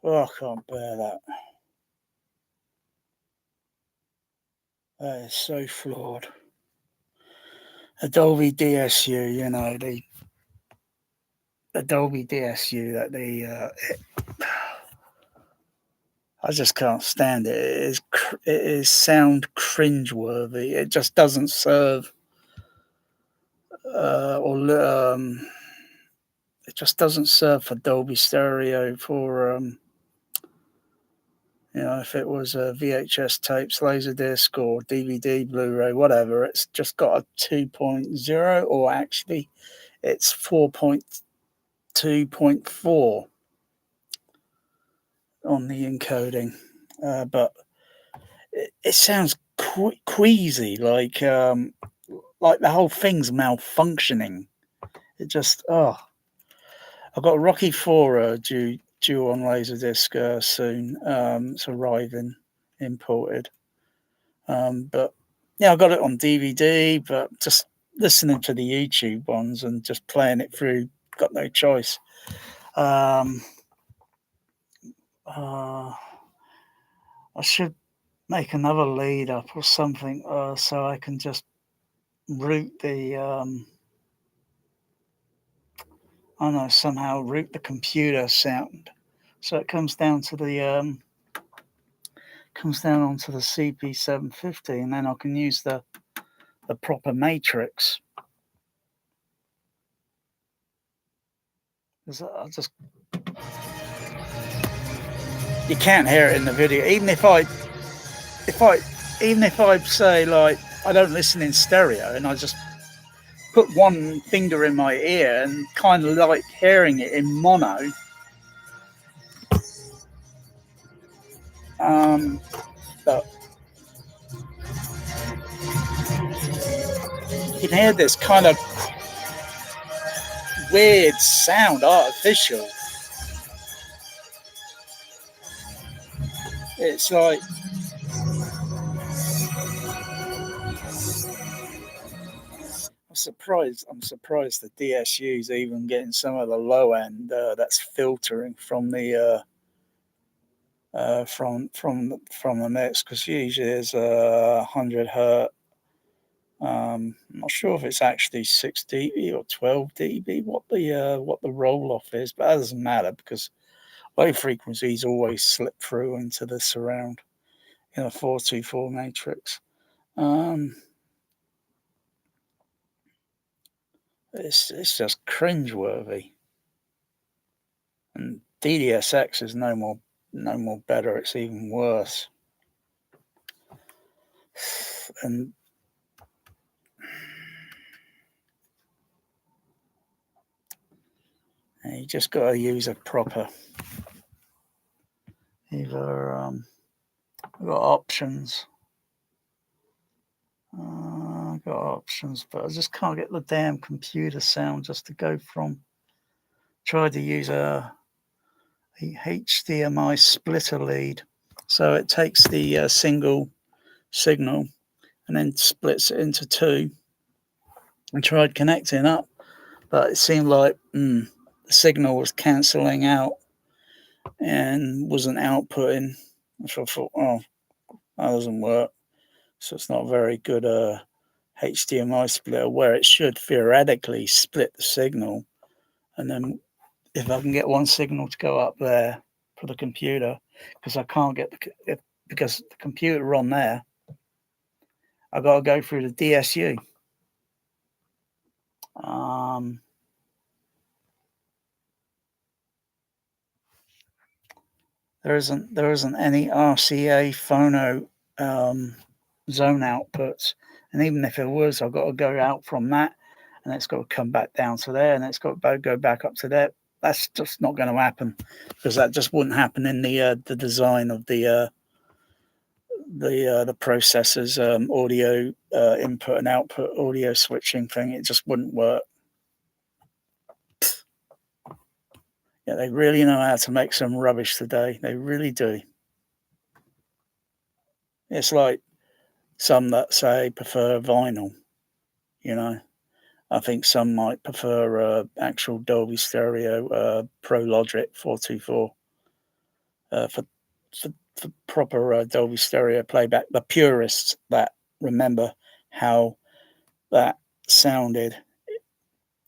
Oh, I can't bear that. That is so flawed. A Dolby DSU, you know, the Dolby DSU that I just can't stand it. It is sound cringeworthy. It just doesn't serve, it just doesn't serve for Dolby Stereo. For you know, if it was VHS tapes, Laserdisc, or DVD, Blu-ray, whatever, it's just got a 2.0, or actually, it's 4.2.4 on the encoding, but it sounds queasy, like the whole thing's malfunctioning. It just I've got Rocky 4 due on Laserdisc soon. It's arriving, imported. But yeah, I got it on DVD, but just listening to the YouTube ones and just playing it through. Got no choice. I should make another lead up or something, so I can just route the I don't know, somehow route the computer sound, so it comes down to the comes down onto the CP750, and then I can use the proper matrix. I just you can't hear it in the video, even if I say, like, I don't listen in stereo and I just put one finger in my ear and kind of like hearing it in mono. But you can hear this kind of weird sound, artificial. It's like I'm surprised the DSU's even getting some of the low end that's filtering from the from the mix, because usually there's 100 hertz. I'm not sure if it's actually 6 dB or 12 dB, what the roll off is, but that doesn't matter because low frequencies always slip through into the surround in a 424 matrix. It's just cringeworthy, and dtsx is no more better. It's even worse. And you just got to use a proper either I've got options. I've got options, but I just can't get the damn computer sound just to go from. Tried to use a HDMI splitter lead, so it takes the single signal and then splits it into two. I tried connecting up, but it seemed like the signal was cancelling out and wasn't outputting. So I thought, that doesn't work. So it's not a very good HDMI splitter, where it should theoretically split the signal, and then if I can get one signal to go up there for the computer, because I can't get because the computer on there, I got to go through the DSU. There isn't any RCA phono zone outputs, and even if it was, I've got to go out from that and it's got to come back down to there, and it's got to go back up to there. That's just not going to happen, because that just wouldn't happen in the design of the processor's audio input and output audio switching thing. It just wouldn't work. Yeah, they really know how to make some rubbish today. They really do. It's like some that say prefer vinyl, you know. I think some might prefer actual Dolby Stereo Pro Logic 424 for proper Dolby Stereo playback. The purists that remember how that sounded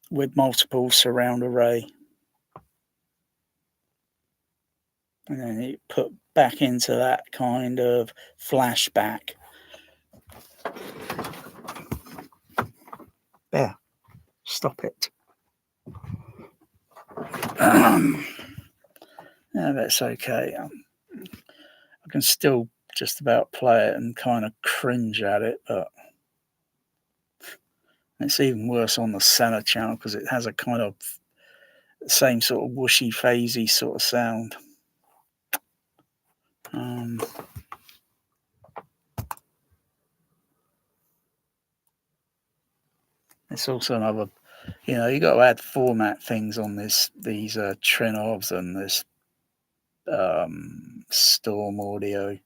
with multiple surround array, and then it put back into that kind of flashback. There, stop it. Yeah, that's okay. I can still just about play it and kind of cringe at it, but it's even worse on the center channel because it has a kind of same sort of whooshy, phasey sort of sound. It's also another, you got to add format things on these Trinovs and this Storm audio.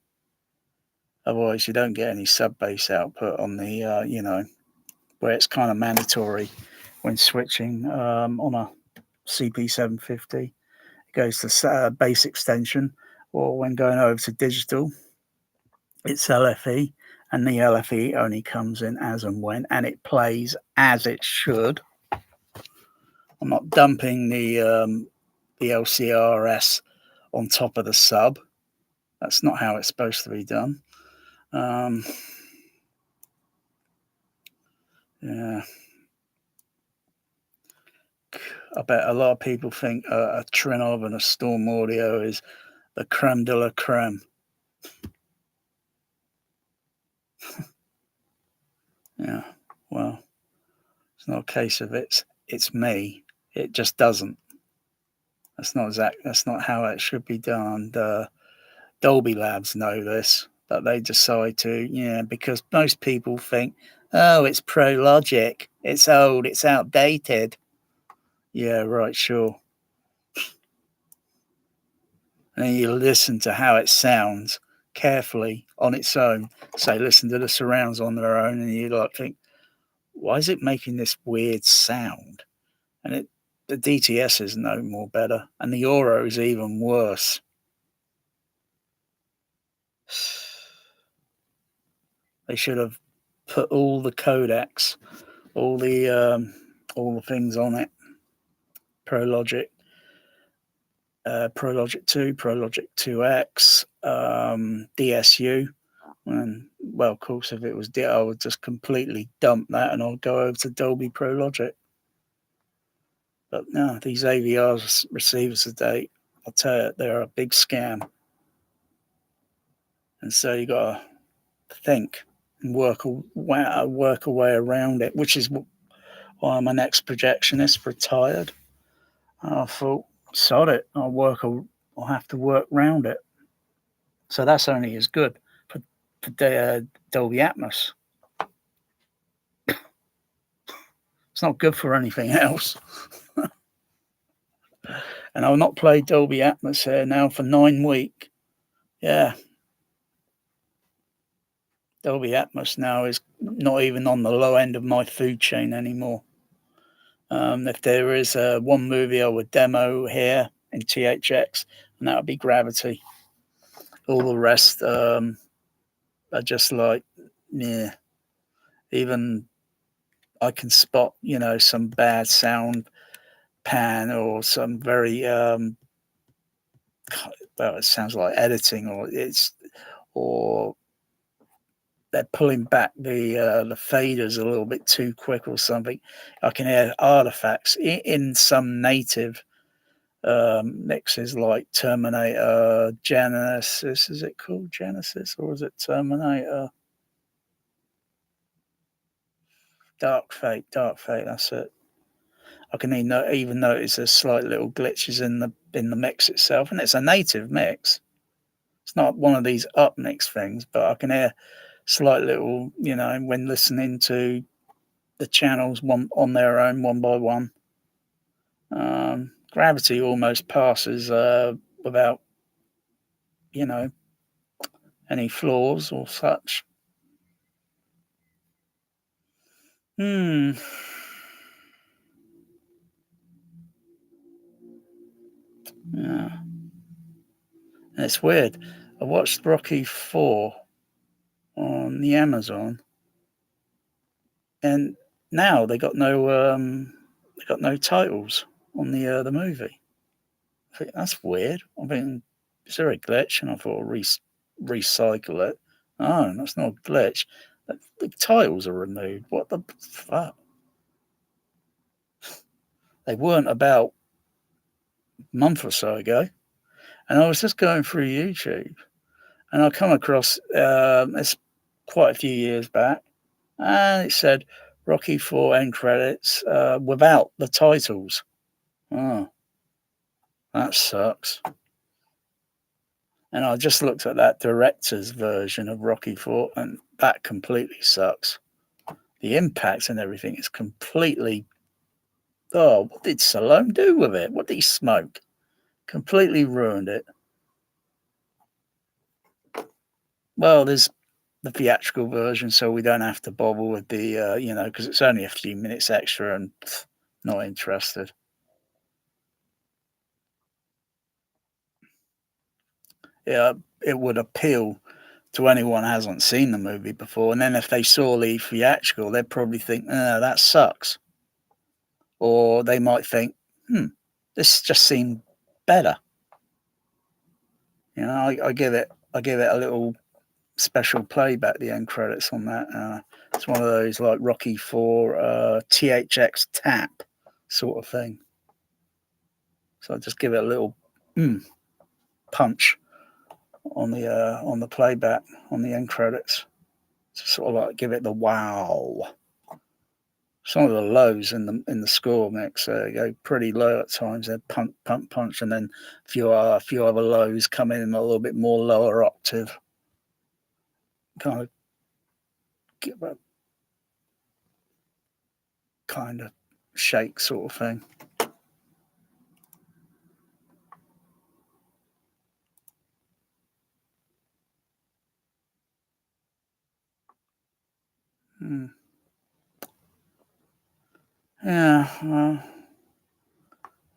Otherwise, you don't get any sub bass output on the, where it's kind of mandatory when switching on a CP750. It goes to bass extension, or when going over to digital, it's LFE, and the LFE only comes in as and when, and it plays as it should. I'm not dumping the LCRS on top of the sub. That's not how it's supposed to be done. Yeah. I bet a lot of people think a Trinov and a Storm Audio is the creme de la creme. Yeah, well, it's not a case of it's me. It just doesn't. That's not how it should be done. Dolby Labs know this, but they decide to, because most people think, oh, it's Pro Logic, it's old, it's outdated. Yeah, right, sure. And then you listen to how it sounds carefully on its own. Say, listen to the surrounds on their own, and you think, why is it making this weird sound? And the DTS is no more better, and the Auro is even worse. They should have put all the codecs, all the things on it. Pro Logic 2, Pro Logic 2X, DSU. And well, of course, if it was I would just completely dump that and I'll go over to Dolby Pro Logic. But no, these AVR receivers today, I'll tell you, they're a big scam. And so you got to think and work a way around it, which is why my next projectionist retired. And I thought, sod it, I'll have to work around it. So that's only as good for Dolby Atmos. It's not good for anything else. And I've not played Dolby Atmos here now for 9 weeks. Yeah. Dolby Atmos now is not even on the low end of my food chain anymore. If there is one movie I would demo here in THX, and that would be Gravity. All the rest are just even I can spot, some bad sound pan or some very it sounds like editing, or they're pulling back the faders a little bit too quick or something. I can hear artifacts in some native mixes like Terminator Genesis. Is it called Genesis or is it Terminator? Dark fade, that's it. I can even notice there's slight little glitches in the mix itself, and it's a native mix. It's not one of these upmix things, but I can hear slight little, when listening to the channels one on their own, one by one. Gravity almost passes without, any flaws or such. Yeah. And it's weird. I watched Rocky 4 on the Amazon, and now they got no titles on the movie. I think that's weird. I mean, is there a glitch? And I thought recycle it. Oh, that's not a glitch. The titles are removed. What the fuck? They weren't about a month or so ago, and I was just going through YouTube, and I come across it's quite a few years back, and it said Rocky 4 end credits without the titles. Oh, that sucks. And I just looked at that director's version of Rocky 4, and that completely sucks. The impact and everything is completely. Oh, what did Stallone do with it? What did he smoke? Completely ruined it. Well, there's the theatrical version, so we don't have to bother with the, because it's only a few minutes extra, and not interested. Yeah, it would appeal to anyone who hasn't seen the movie before, and then if they saw the theatrical, they'd probably think, that sucks. Or they might think, this just seemed better. I give it a little special playback, the end credits on that. It's one of those like Rocky 4 THX tap sort of thing. So I just give it a little punch on the playback on the end credits. To sort of like give it the wow. Some of the lows in the score mix go pretty low at times. They're punch, punch, punch, and then a few other lows come in a little bit more lower octave. Kind of give a kind of shake sort of thing. Yeah, well,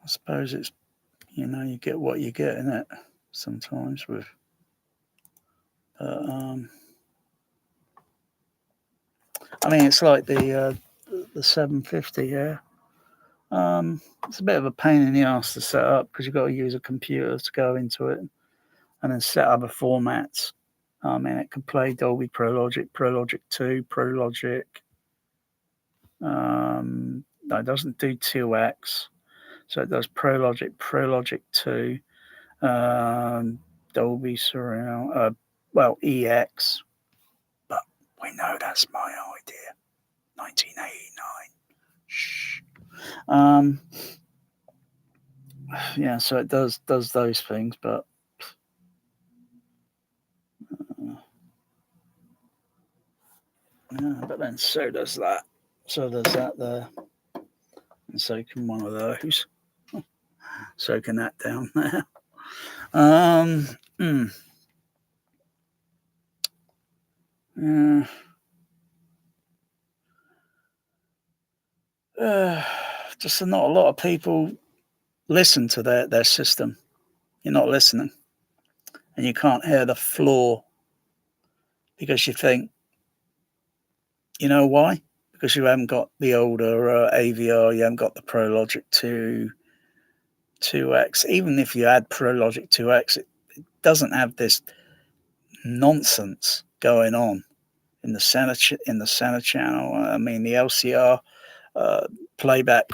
I suppose it's you get what you get in it sometimes with. I mean, it's like the 750. Yeah, it's a bit of a pain in the ass to set up because you've got to use a computer to go into it and then set other formats. And it can play Dolby Pro Logic, Pro Logic 2, Pro Logic. No, it doesn't do 2x. So it does Pro Logic 2, Dolby Surround, EX. But we know that's my idea. 1989. Shh. Yeah, so it does those things, but yeah, but then so does that. So does that there. And so can one of those. So can that down there. Just not a lot of people listen to their system. You're not listening. And you can't hear the flaw because you think, you know why? Because you haven't got the older AVR, you haven't got the Pro Logic 2X. Even if you had Pro Logic 2X, it doesn't have this nonsense going on in the center channel. I mean, the LCR playback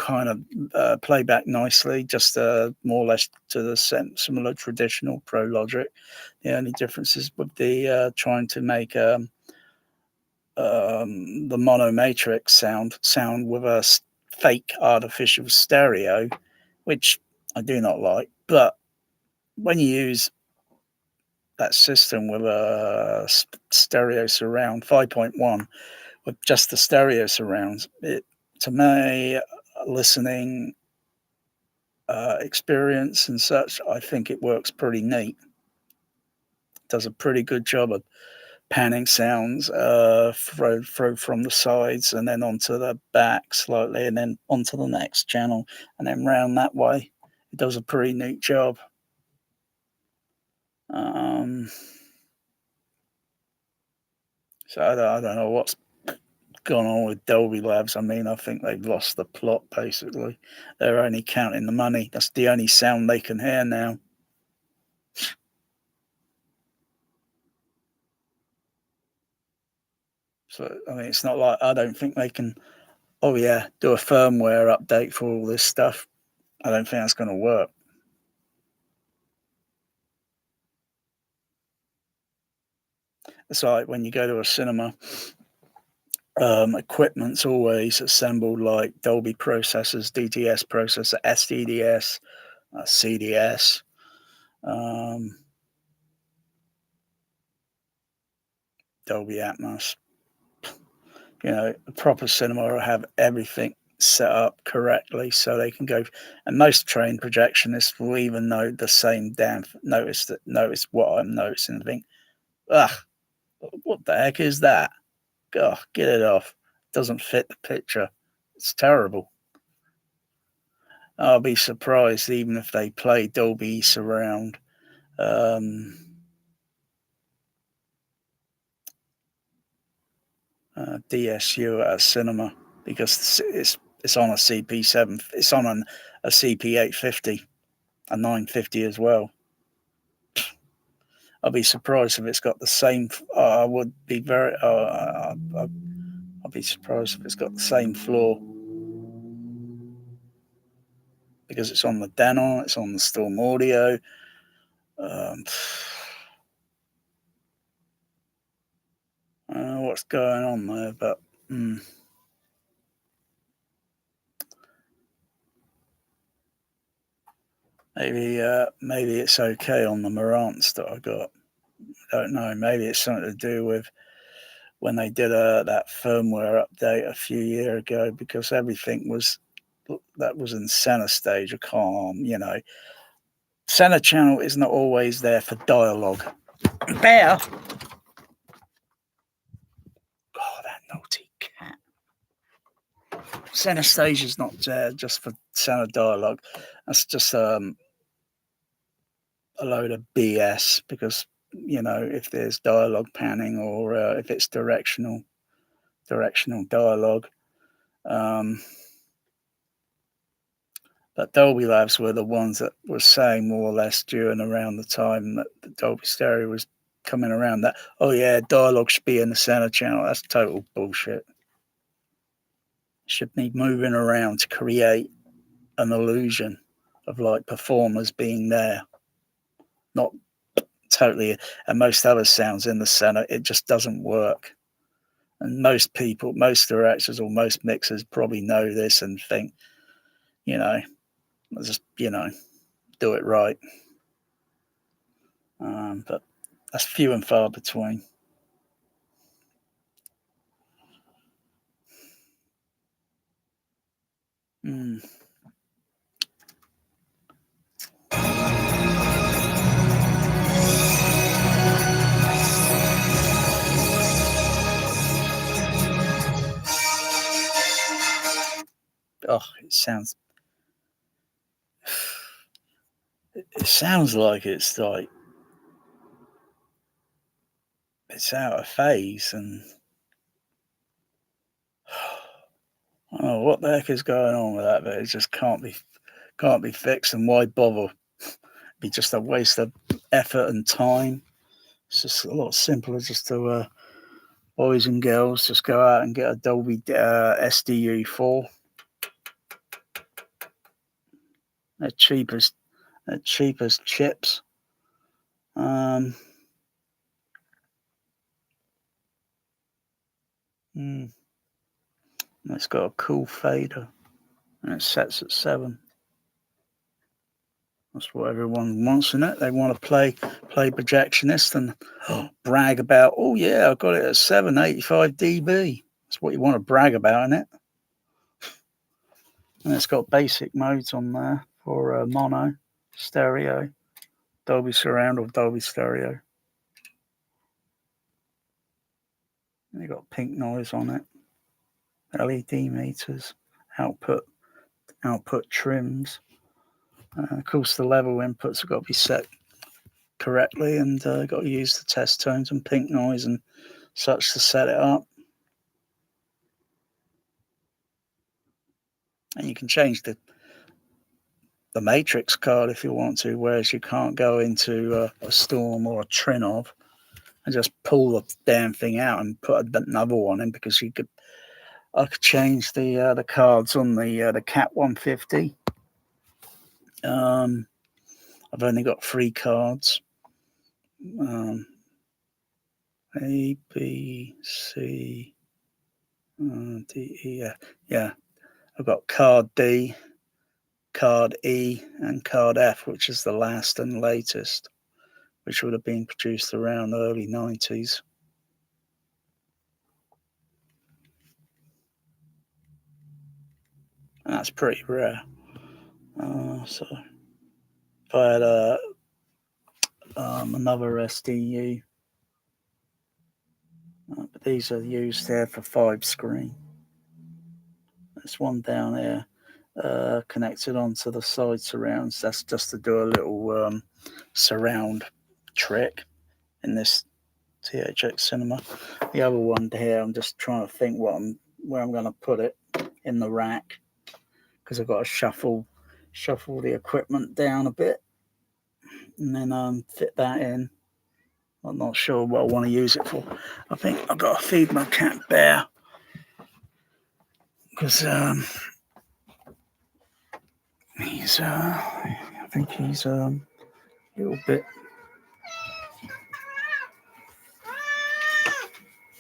playback nicely, just more or less to the similar traditional Pro Logic. The only difference is with the trying to make the mono matrix sound with a fake artificial stereo, which I do not like. But when you use that system with a stereo surround 5.1 with just the stereo surrounds, it to me listening experience and such, I think it works pretty neat. Does a pretty good job of panning sounds through from the sides and then onto the back slightly and then onto the next channel and then round that way. It does a pretty neat job. Um, so I don't know what's gone on with Dolby Labs. I mean, I think they've lost the plot basically. They're only counting the money. That's the only sound they can hear now. So I mean, it's not like I don't think they can. Oh yeah, do a firmware update for all this stuff. I don't think that's going to work. It's like when you go to a cinema, equipment's always assembled like Dolby processors, DTS processor, SDDS, CDS, um, Dolby Atmos. You know, a proper cinema will have everything set up correctly so they can go. And most trained projectionists will even know the same damn notice what I'm noticing and think, ugh, what the heck is that? God, get it off. Doesn't fit the picture. It's terrible. I'll be surprised even if they play Dolby Surround. Um, DSU at a cinema because it's on a CP7. It's on a CP850, a 950 as well. I'll be surprised if it's got the same. I would be very. I'll be surprised if it's got the same flaw because it's on the Denon. It's on the Storm Audio. Um, I don't know what's going on there, but maybe it's okay on the Marantz that I got. I don't know. Maybe it's something to do with when they did that firmware update a few years ago because everything was that was in center stage. A calm, center channel is not always there for dialogue. Bear. Oh, that naughty cat. Center stage is not there just for center dialogue. That's just a load of BS because if there's dialogue panning or if it's directional dialogue. Um, but Dolby Labs were the ones that were saying more or less during around the time that the Dolby Stereo was coming around that, oh yeah, dialogue should be in the center channel. That's total bullshit. Should be moving around to create an illusion of like performers being there, not totally. And most other sounds in the center, it just doesn't work. And most people, most directors or most mixers probably know this and think, you know, just do it right. But that's few and far between. Mm. Oh, it sounds like it's out of phase, and I don't know what the heck is going on with that, but it just can't be fixed. And why bother? It'd be just a waste of effort and time. It's just a lot simpler just to boys and girls just go out and get a Dolby SDU4. They're cheap as chips. Um, It's got a cool fader, and it sets at 7. That's what everyone wants in it. They want to play projectionist and brag about, oh yeah, I got it at 785 dB. That's what you want to brag about in it. And it's got basic modes on there for mono, stereo, Dolby Surround or Dolby Stereo. And you got pink noise on it, LED meters, output trims. Of course, the level inputs have got to be set correctly, and got to use the test tones and pink noise and such to set it up. And you can change the matrix card if you want to, whereas you can't go into a Storm or a Trinnov and just pull the damn thing out and put another one in, because I could change the cards on the Cat 150. I've only got 3 cards. A, B, C, D, E. Yeah. I've got card D, card E, and card F, which is the last and latest, which would have been produced around the early 90s. And that's pretty rare. So if I had another SDU, but these are used there for 5 screen. There's one down here connected onto the side surrounds. That's just to do a little surround trick in this THX cinema. The other one here, I'm just trying to think where I'm going to put it in the rack, because I've got to shuffle the equipment down a bit and then fit that in. I'm not sure what I want to use it for. I think I've got to feed my cat Bear, because he's I think he's a little bit,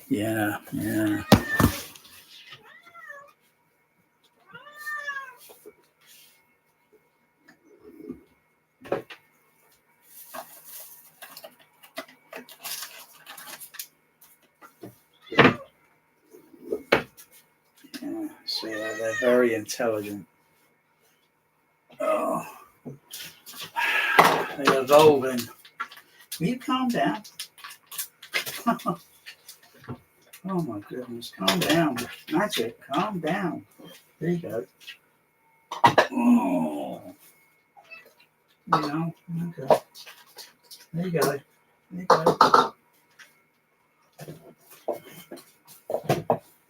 yeah. So yeah, they're very intelligent. Oh, they're evolving. Will you calm down? Oh my goodness, calm down. Magic, calm down. There you go. Oh. Okay. There you go.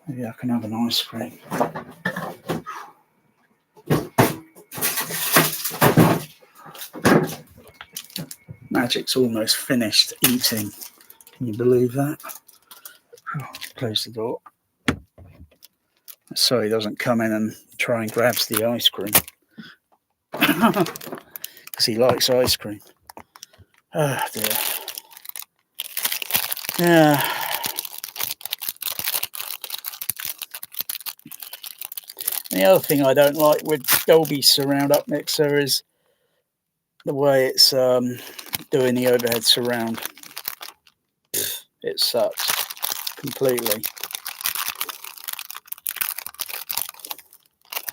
Maybe I can have an ice cream. Magic's almost finished eating. Can you believe that? Close the door. So he doesn't come in and try and grabs the ice cream. Because he likes ice cream. Oh dear. Yeah. The other thing I don't like with Dolby Surround Upmixer is the way it's doing the overhead surround. It sucks completely.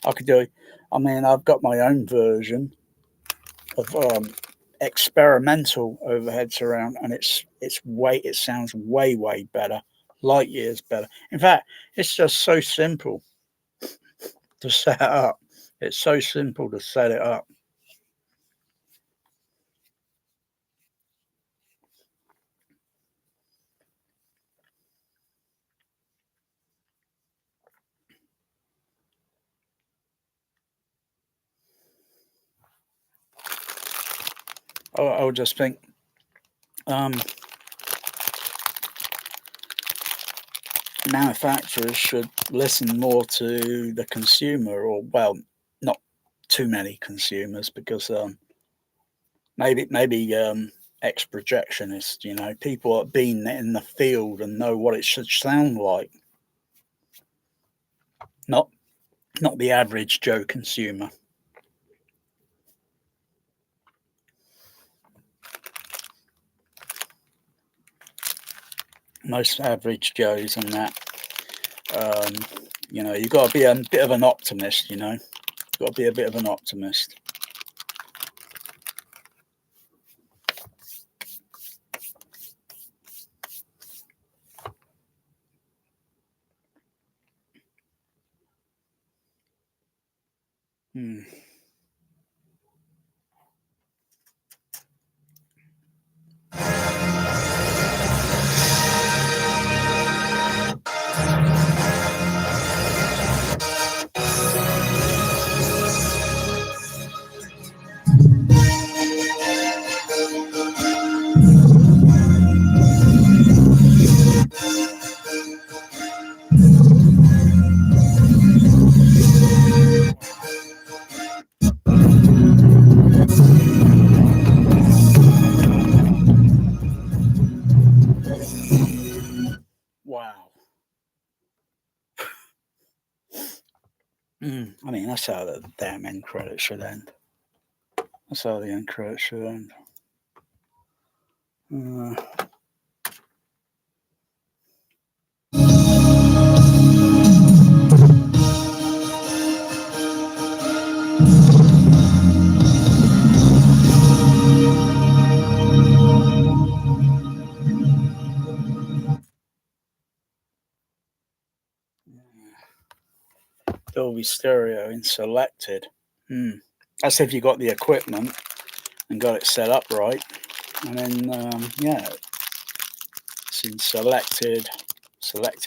I've got my own version of experimental overhead surround, and it sounds way better, light years better. In fact, it's just so simple to set up. It's so simple to set it up. I would just think manufacturers should listen more to the consumer, or well, not too many consumers, because maybe ex-projectionists, people that have been in the field and know what it should sound like. not the average Joe consumer. Most average Joes and that, you know, you've got to be a bit of an optimist, you know. You've got to be a bit of an optimist. Hmm. Wow. I mean, that's how the damn end credits should end. That's how the end credits should end. Dolby stereo in selected. That's if you got the equipment and got it set up right. And then, yeah, it's in selected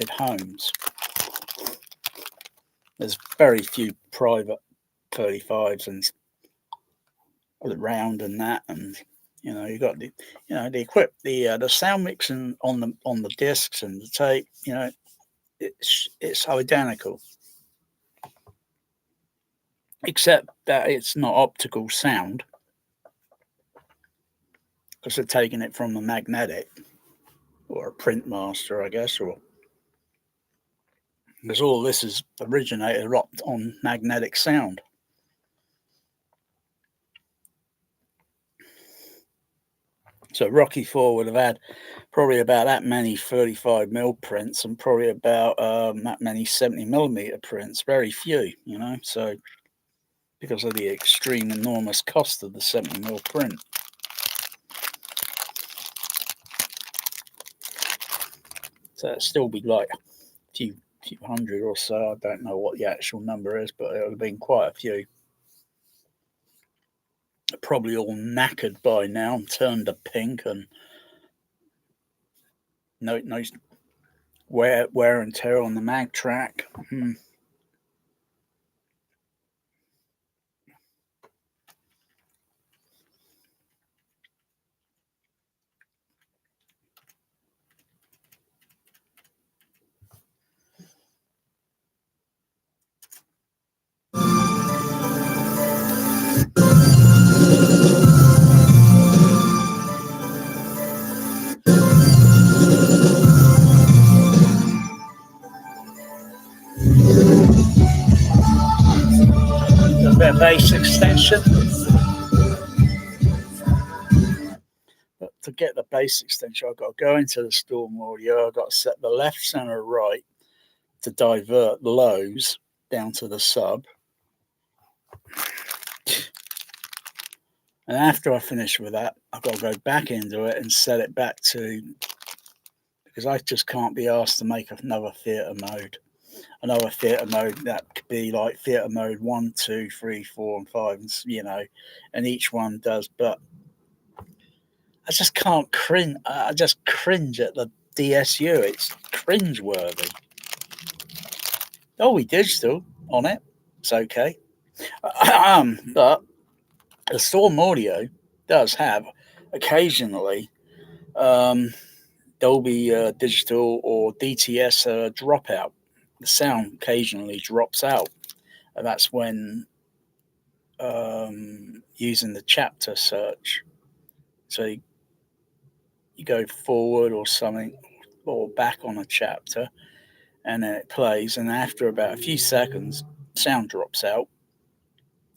homes. There's very few private 35s and around and that, and you know, you got the, you know, the sound mixing on the discs and the tape. You know, it's identical, except that it's not optical sound because they're taking it from a magnetic or a print master, I guess, or because all this is originated on magnetic sound. So Rocky IV would have had probably about that many 35mm prints and probably about that many 70mm prints. Very few, you know. So because of the extreme enormous cost of the 70mm print. So it'd still be like a few hundred or so. I don't know what the actual number is, but it would have been quite a few. Probably all knackered by now and turned to pink and no wear and tear on the mag track. A bit of bass extension. But to get the bass extension, I've got to go into the Storm Audio. I've got to set the left, center, right to divert lows down to the sub. And after I finish with that, I've got to go back into it and set it back to, because I just can't be asked to make another theatre mode. Another theatre mode that could be like theatre mode 1, 2, 3, 4, and 5, you know, and each one does. But I just can't cringe. I just cringe at the DSU. It's cringe-worthy. Dolby Digital on it, it's okay. But the Storm Audio does have occasionally Dolby Digital or DTS dropout. The sound occasionally drops out, and that's when using the chapter search. So you go forward or something, or back on a chapter, and then it plays. And after about a few seconds, sound drops out,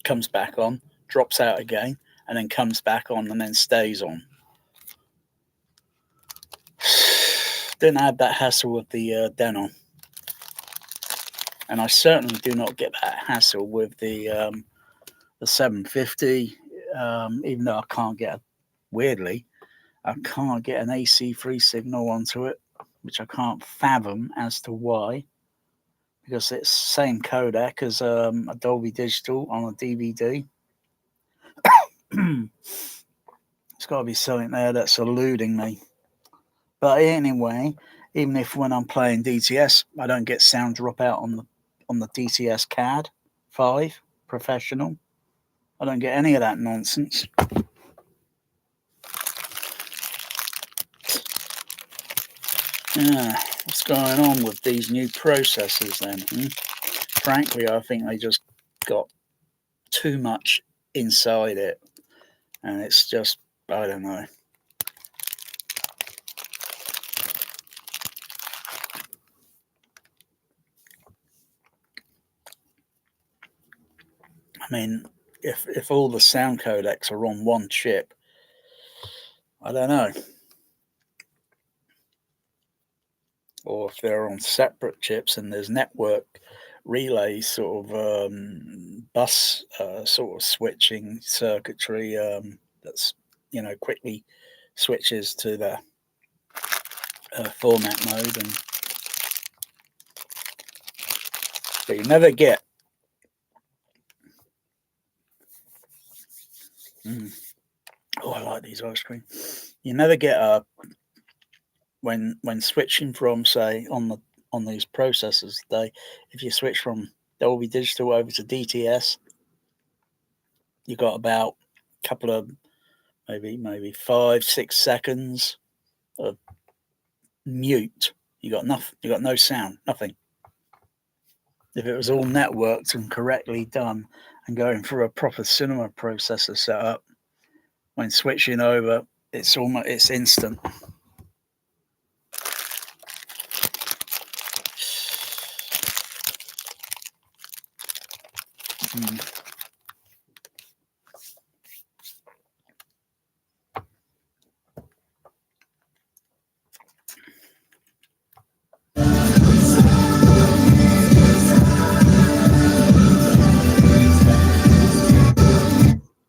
comes back on, drops out again, and then comes back on and then stays on. Didn't have that hassle with the Denon. And I certainly do not get that hassle with the 750, even though I can't get, weirdly, I can't get an AC3 signal onto it, which I can't fathom as to why, because it's the same codec as a Dolby Digital on a DVD. It's got to be something there that's eluding me. But anyway, even if when I'm playing DTS, I don't get sound drop out on the DTS CAD 5 Professional. I don't get any of that nonsense. Yeah, what's going on with these new processors then? Frankly, I think they just got too much inside it. And it's just, I don't know. I mean, if all the sound codecs are on one chip, I don't know. Or if they're on separate chips and there's network relay sort of bus sort of switching circuitry that's, quickly switches to the format mode. But you never get oh, I like these ice cream. You never get when switching from, say, on these processors today, if you switch from Dolby Digital over to DTS, you got about a couple of maybe 5-6 seconds of mute. You got nothing. You got no sound. Nothing. If it was all networked and correctly done and going through a proper cinema processor setup, when switching over, it's instant.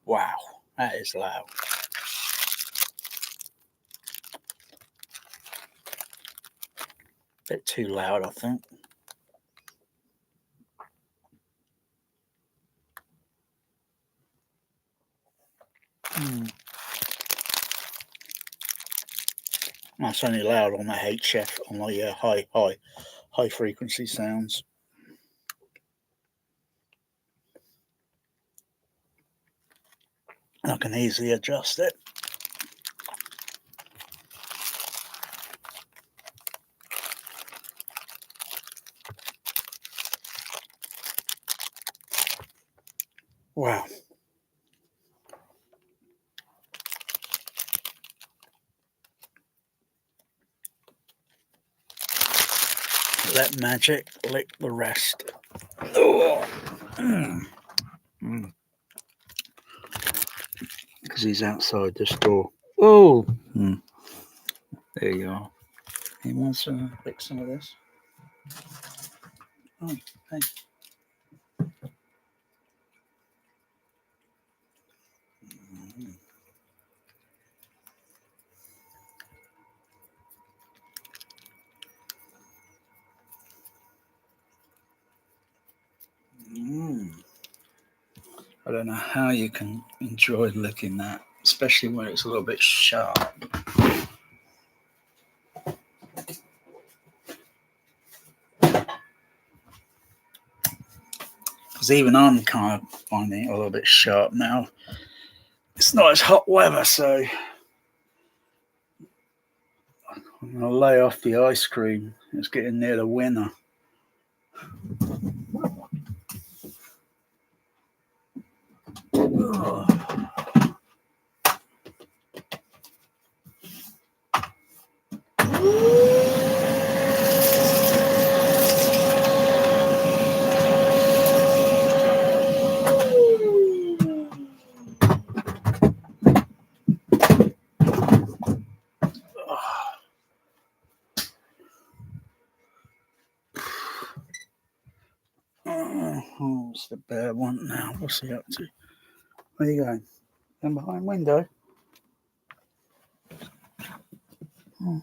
Wow, that is loud. A bit too loud, I think. That's only loud on the HF, on the high frequency sounds. I can easily adjust it. Wow. Let magic lick the rest. Because he's outside this door. Oh! There you are. He wants to lick some of this. Oh, hey. I don't know how you can enjoy licking that, especially when it's a little bit sharp. Because even I'm kind of finding it a little bit sharp now. It's not as hot weather, so I'm going to lay off the ice cream. It's getting near the winter. Where's the bear one now? What's he up to? Where are you going? Going behind window? Oh.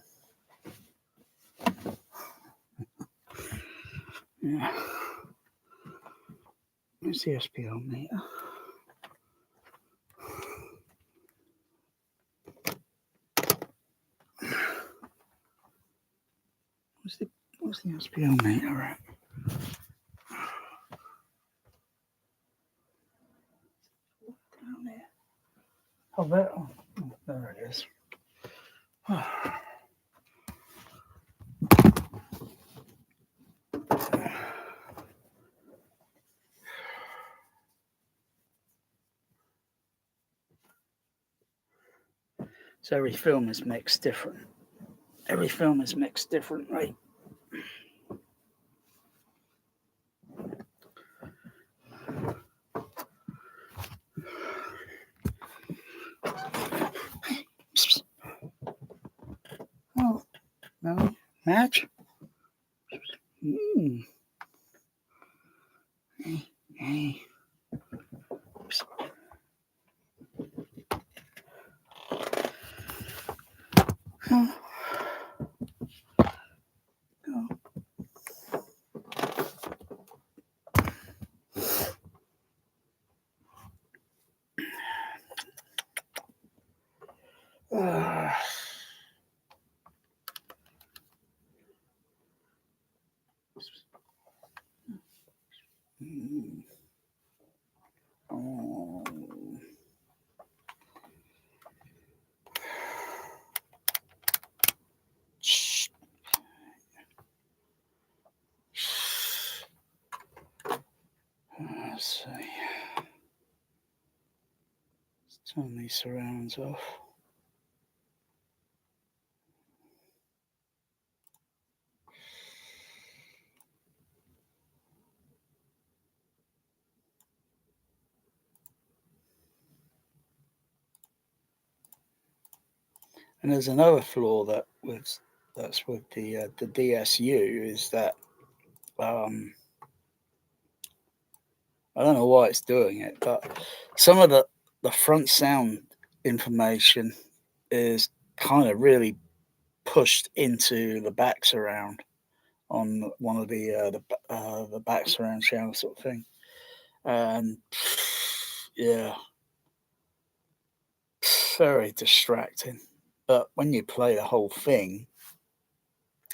Yeah. Where's the SPL meter? What's the SPL meter at? Down there. Oh, there it is. So every film is mixed different. Every film is mixed differently. Oh, no. Match? Hey. Oh. Oh. Let's see. Let's turn these surrounds off. And there's another flaw that's with the DSU is that I don't know why it's doing it, but some of the front sound information is kind of really pushed into the back surround on one of the back surround channel sort of thing, and yeah, very distracting. But when you play the whole thing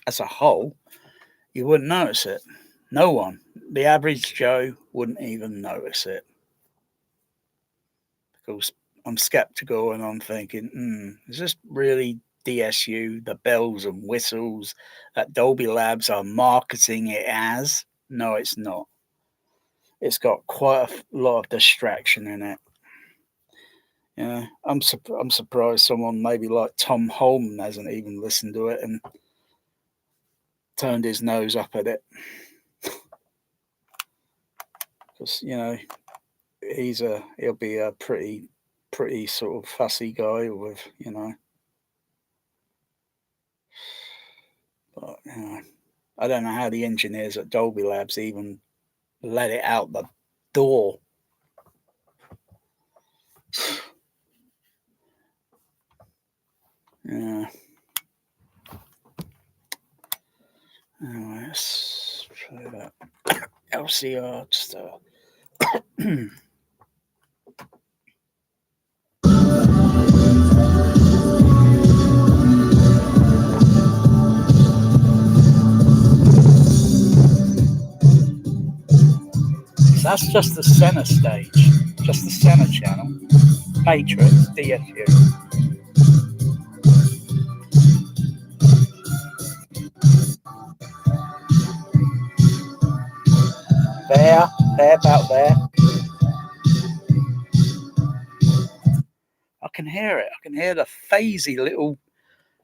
as a whole, you wouldn't notice it. No one, the average Joe, wouldn't even notice it. Because I'm skeptical and I'm thinking, is this really DSU, the bells and whistles that Dolby Labs are marketing it as? No, it's not. It's got quite a lot of distraction in it. Yeah, I'm surprised someone maybe like Tom Holman hasn't even listened to it and turned his nose up at it. Because he'll be a pretty sort of fussy guy with but I don't know how the engineers at Dolby Labs even let it out the door. Yeah. Anyway, let's play that LCR stuff. That's just the center stage, just the center channel. Matrix, DSU. There, about there. I can hear it. I can hear the phasey little,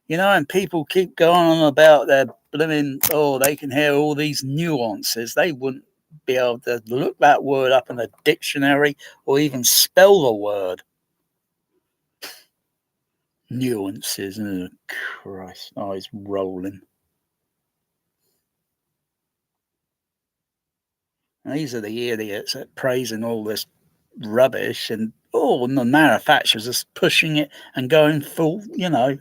and people keep going on about their blooming, they can hear all these nuances. They wouldn't be able to look that word up in a dictionary or even spell the word. Nuances. Oh, Christ. Oh, he's rolling. And these are the idiots that praising all this rubbish, and and the manufacturers are pushing it and going full,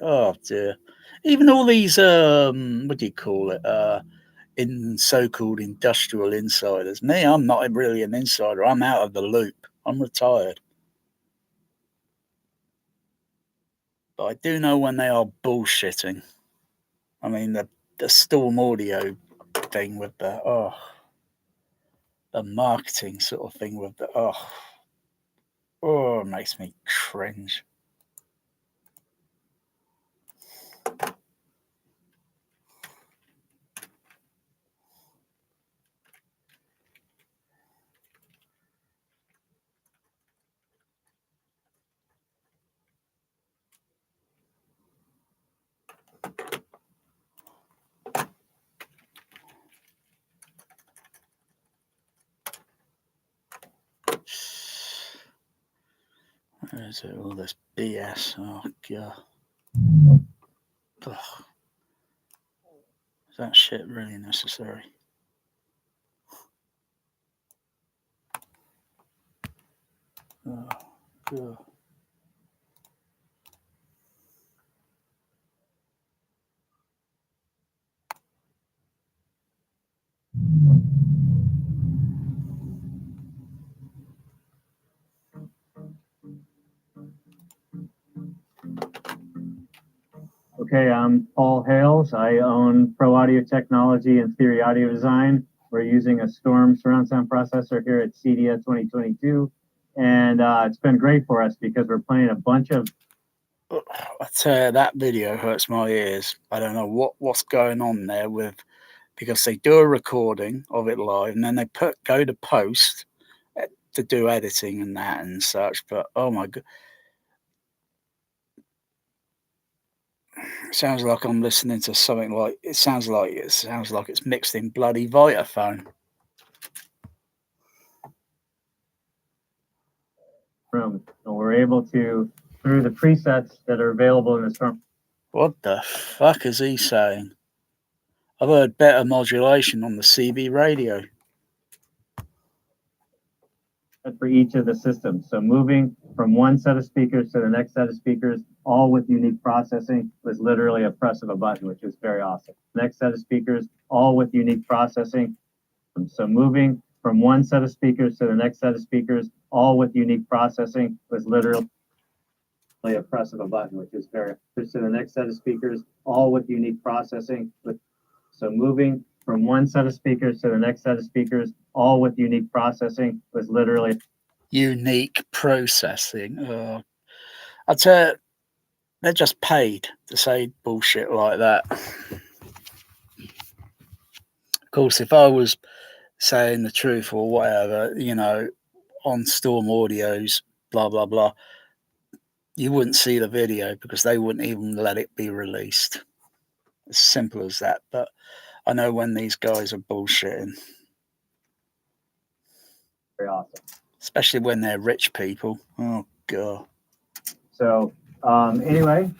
oh dear. Even all these what do you call it? In so-called industrial insiders. Me, I'm not really an insider. I'm out of the loop. I'm retired. But I do know when they are bullshitting. I mean, the Storm Audio thing with the marketing sort of thing with the it makes me cringe. Where is it? All this BS. Oh god. Ugh. Is that shit really necessary? Oh god. Okay, I'm Paul Hales. I own Pro Audio Technology and Theory Audio Design. We're using a Storm surround sound processor here at CEDIA 2022. And it's been great for us because we're playing a bunch of... I tell you, that video hurts my ears. I don't know what's going on there because they do a recording of it live and then they go to post to do editing and that and such. But oh my god. It sounds like I'm listening to something like it sounds like it's mixed in bloody Vitaphone. Room. And we're able to, through the presets that are available in the Storm. What the fuck is he saying? I've heard better modulation on the CB radio. For each of the systems. So moving from one set of speakers to the next set of speakers, all with unique processing, was literally a press of a button, which is very awesome. Next set of speakers, all with unique processing. So moving from one set of speakers to the next set of speakers, all with unique processing, was literally a press of a button, which is very to the next set of speakers, all with unique processing. So moving from one set of speakers to the next set of speakers, all with unique processing, was literally unique processing. I'd say they're just paid to say bullshit like that. Of course, if I was saying the truth or whatever, on Storm Audio's blah blah blah, you wouldn't see the video because they wouldn't even let it be released. As simple as that. But I know when these guys are bullshitting. Very awesome. Especially when they're rich people. Oh god. So anyway,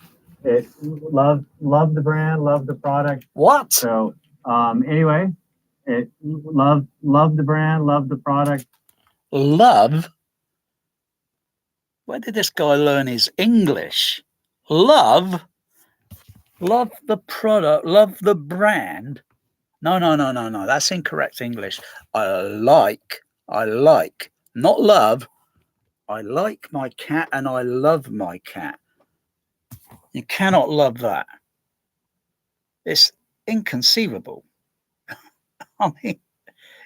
love the brand, love the product. What? So anyway, love the brand, love the product. Love? Where did this guy learn his English? Love the product, love the brand. No. That's incorrect English. I like, not love. I like my cat and I love my cat. You cannot love that. It's inconceivable. I mean,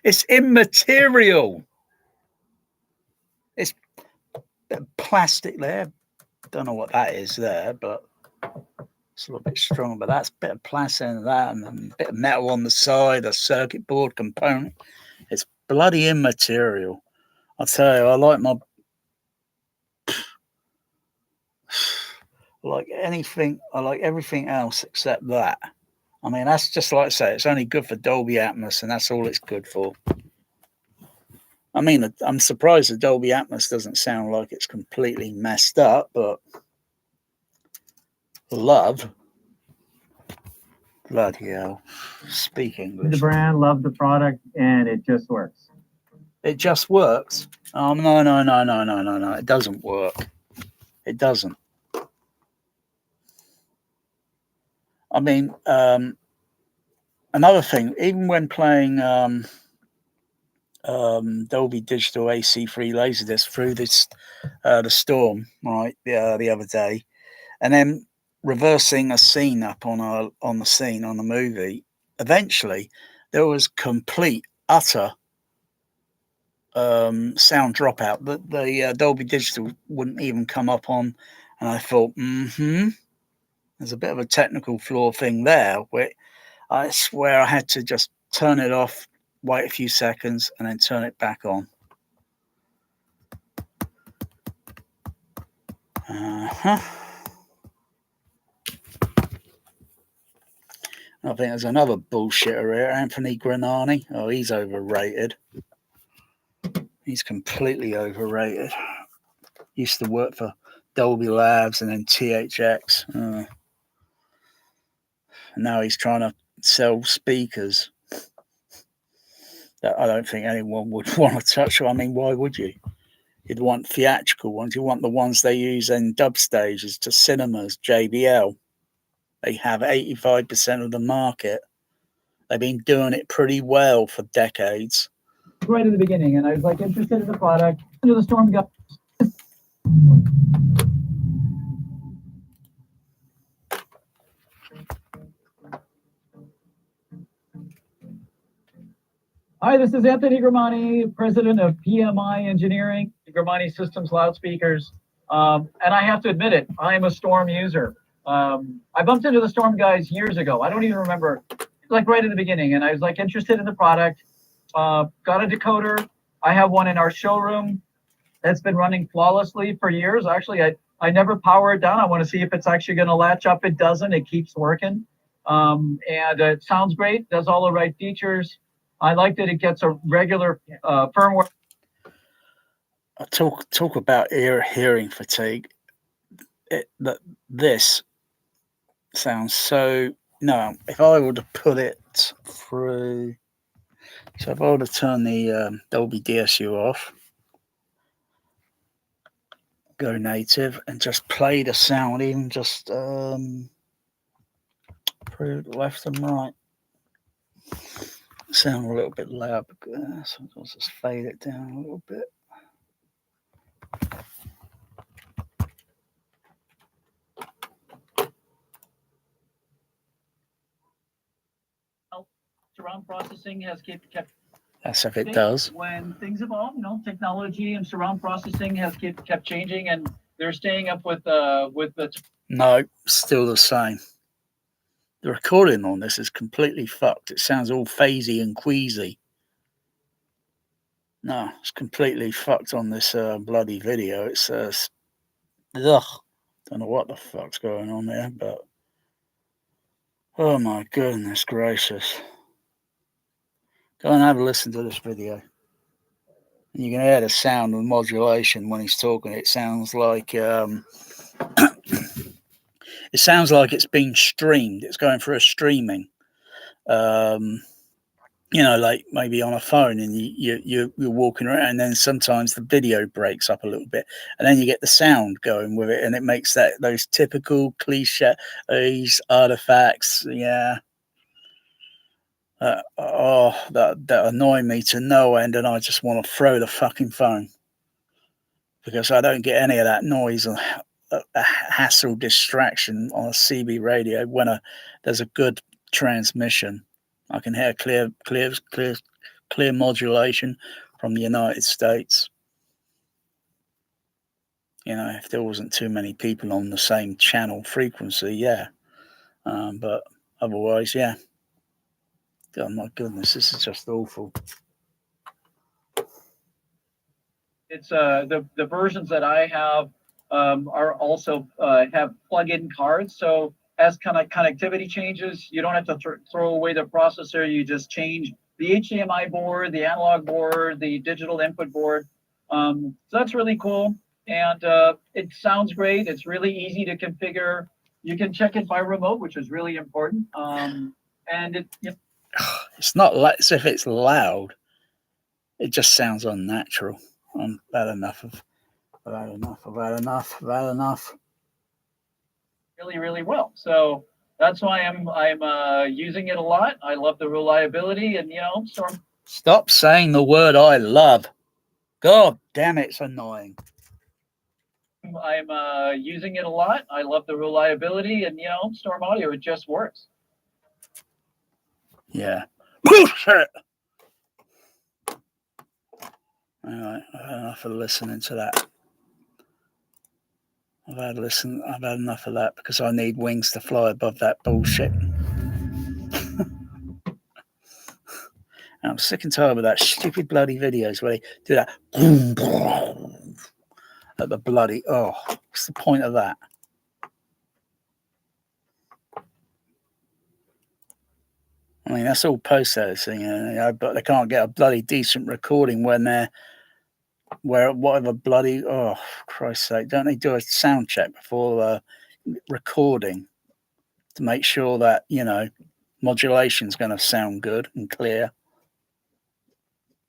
it's immaterial. It's plastic there. Don't know what that is there, but it's a little bit strong. But that's a bit of plastic in that and a bit of metal on the side, a circuit board component. It's bloody immaterial. I'll tell you, I like everything else except that. I mean, that's just like I say, it's only good for Dolby Atmos, and that's all it's good for. I mean, I'm surprised the Dolby Atmos doesn't sound like it's completely messed up, but love. Bloody hell. Speak English. The brand, love the product, and it just works. It just works. Oh, no. It doesn't work. It doesn't. I mean, another thing, even when playing Dolby Digital AC3 Laserdisc through this the Storm, right, the other day, and then reversing a scene up on the movie, eventually there was complete, utter sound dropout that the Dolby Digital wouldn't even come up on, and I thought, there's a bit of a technical flaw thing there, where I swear I had to just turn it off, wait a few seconds, and then turn it back on. I think there's another bullshitter here, Anthony Granani. Oh, he's overrated. He's completely overrated. Used to work for Dolby Labs and then THX. And now he's trying to sell speakers that I don't think anyone would want to touch. I mean, why would you? You'd want theatrical ones. You want the ones they use in dub stages to cinemas, JBL. They have 85% of the market. They've been doing it pretty well for decades. Right at the beginning, and I was like interested in the product. Under the Storm got. Hi, this is Anthony Gramani, president of PMI Engineering, Gramani Systems Loudspeakers. And I have to admit it, I am a Storm user. I bumped into the Storm guys years ago. I don't even remember, like right at the beginning. And I was like interested in the product, got a decoder. I have one in our showroom that's been running flawlessly for years. Actually, I never power it down. I want to see if it's actually going to latch up. It doesn't. It keeps working. And it sounds great, does all the right features. I like that it gets a regular firmware. Talk about hearing fatigue. This sounds so. No, if I were to put it through. So if I were to turn the Dolby DSU off, go native, and just play the sound, even just through left and right. Sound a little bit loud, so I'll just fade it down a little bit. Surround processing has kept. That's if it does. When things evolve, technology and surround processing has kept changing, and they're staying up with the. No, still the same. The recording on this is completely fucked. It sounds all phasey and queasy. No, it's completely fucked on this bloody video. It's ugh. Don't know what the fuck's going on there, but oh my goodness gracious. Go and have a listen to this video. And you can hear the sound and modulation when he's talking. It sounds like it's being streamed. It's going through a streaming. Like maybe on a phone, and you're walking around, and then sometimes the video breaks up a little bit, and then you get the sound going with it, and it makes those typical cliches, artifacts, that annoy me to no end, and I just want to throw the fucking phone, because I don't get any of that noise and a hassle distraction on a CB radio when there's a good transmission. I can hear clear modulation from the United States. If there wasn't too many people on the same channel frequency, but otherwise, yeah. Oh my goodness, this is just awful. It's the versions that I have are also have plug-in cards, so as connectivity changes, you don't have to throw away the processor. You just change the HDMI board, the analog board, the digital input board. So that's really cool, and it sounds great. It's really easy to configure. You can check it by remote, which is really important. And it's not as if it's loud. It just sounds unnatural. I've had enough. Really, really well. So that's why I'm using it a lot. I love the reliability, and Storm. Stop saying the word "I love." God damn, it's annoying. I'm using it a lot. I love the reliability, and Storm Audio, it just works. Yeah. Bullshit. All right, I've had enough of listening to that. I've had enough of that because I need wings to fly above that bullshit. I'm sick and tired of that stupid bloody videos where they do that at the bloody. Oh, what's the point of that? I mean, that's all post-processing, but they can't get a bloody decent recording when they're whatever bloody. Oh, Christ's sake! Don't they do a sound check before recording to make sure that modulation's going to sound good and clear?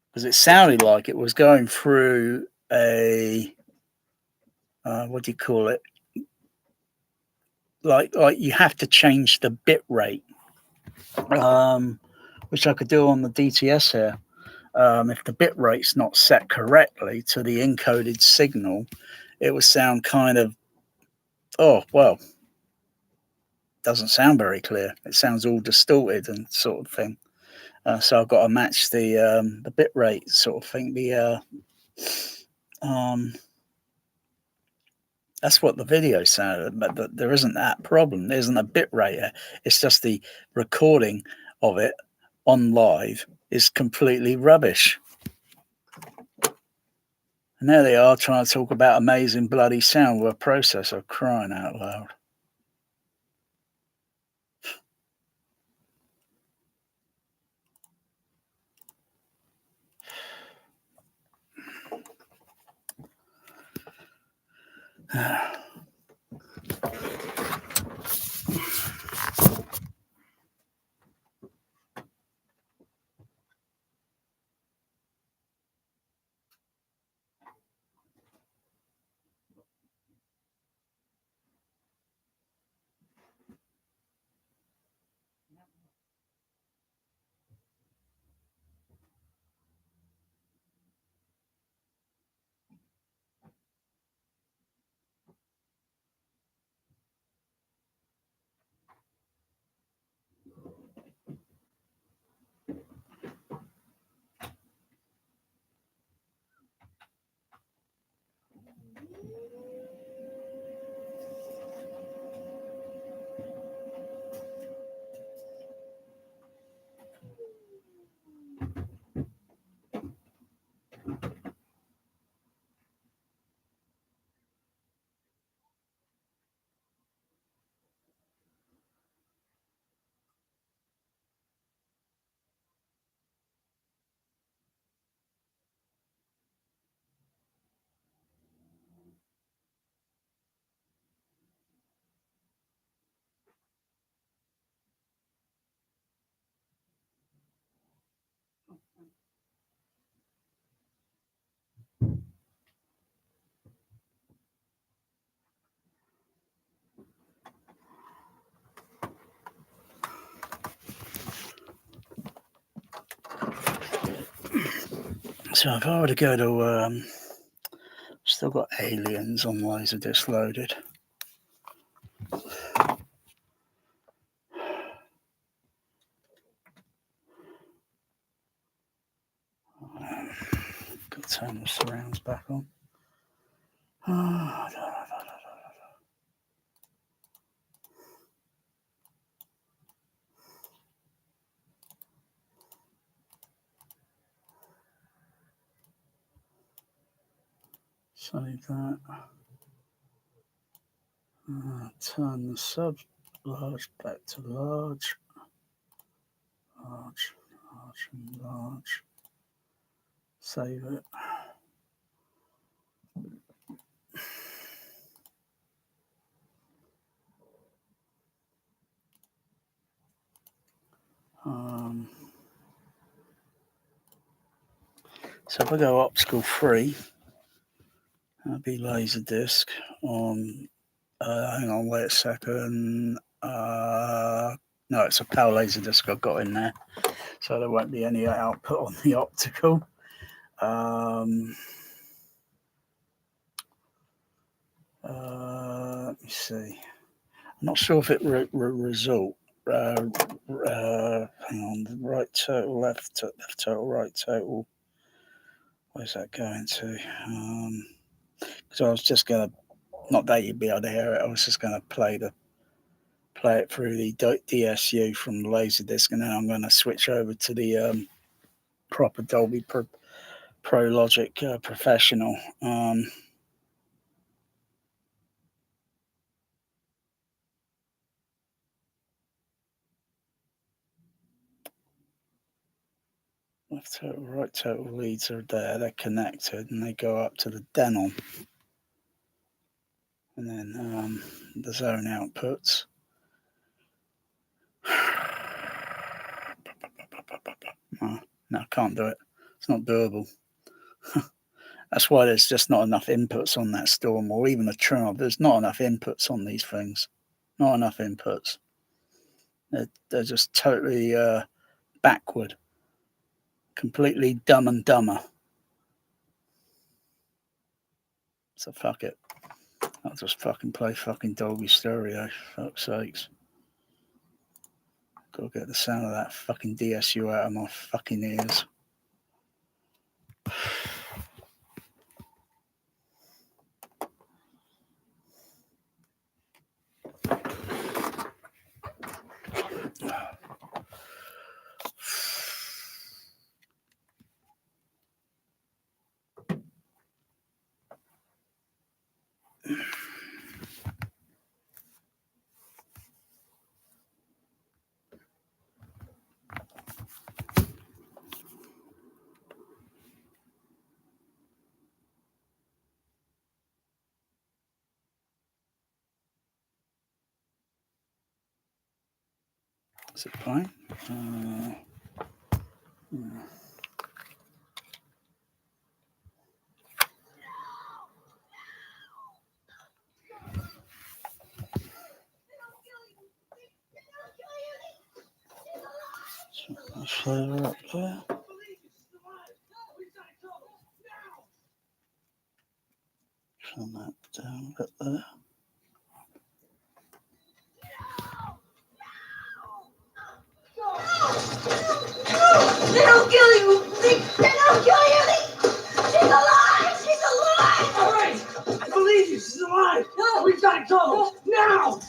Because it sounded like it was going through a what do you call it? Like you have to change the bit rate, which I could do on the DTS here. If the bit rate's not set correctly to the encoded signal, it would sound kind of doesn't sound very clear. It sounds all distorted and sort of thing. So I've got to match the bit rate sort of thing. That's what the video sounded, but there isn't that problem. There isn't a bit rate. It's just the recording of it on live is completely rubbish. And there they are trying to talk about amazing bloody sound with a processor, crying out loud. So if I were to go to, still got Aliens on Laserdisc loaded. Got to turn the surrounds back on. Save that. Turn the sub large back to large. Large, large, and large. Save it. So if I go optical free, that'll be Laserdisc on. Hang on, wait a second. No, it's a power Laserdisc I've got in there, so there won't be any output on the optical. Let me see. I'm not sure if it result. Hang on, right total, left total, right total. Where's that going to? Because I was just gonna, not that you'd be able to hear it. I was just gonna play it through the DSU from the Laserdisc, and then I'm gonna switch over to the proper Dolby Pro Logic Professional. Left total, right total leads are there. They're connected, and they go up to the Denon, and then the zone outputs. No, I can't do it. It's not doable. That's why there's just not enough inputs on that Storm or even a Trim. There's not enough inputs on these things. Not enough inputs. They're just totally backward. Completely dumb and dumber. So fuck it. I'll just fucking play fucking Dolby Stereo. Fuck's sakes. Gotta get the sound of that fucking DSU out of my fucking ears. Is it playing? Yeah. Further up there. Turn that down a bit there. They don't kill you! They don't kill you! She's alive! She's alive! All right! I believe you! She's alive! No! We've got to go! Now!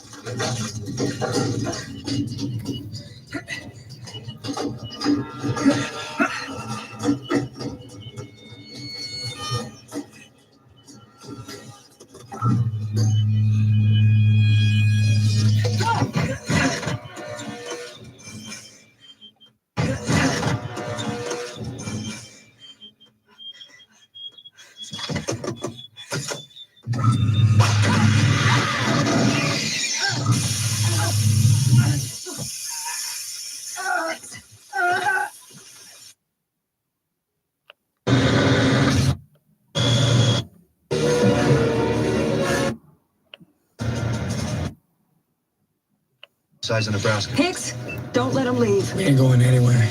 Size of Nebraska. Hicks, don't let him leave. We ain't going anywhere.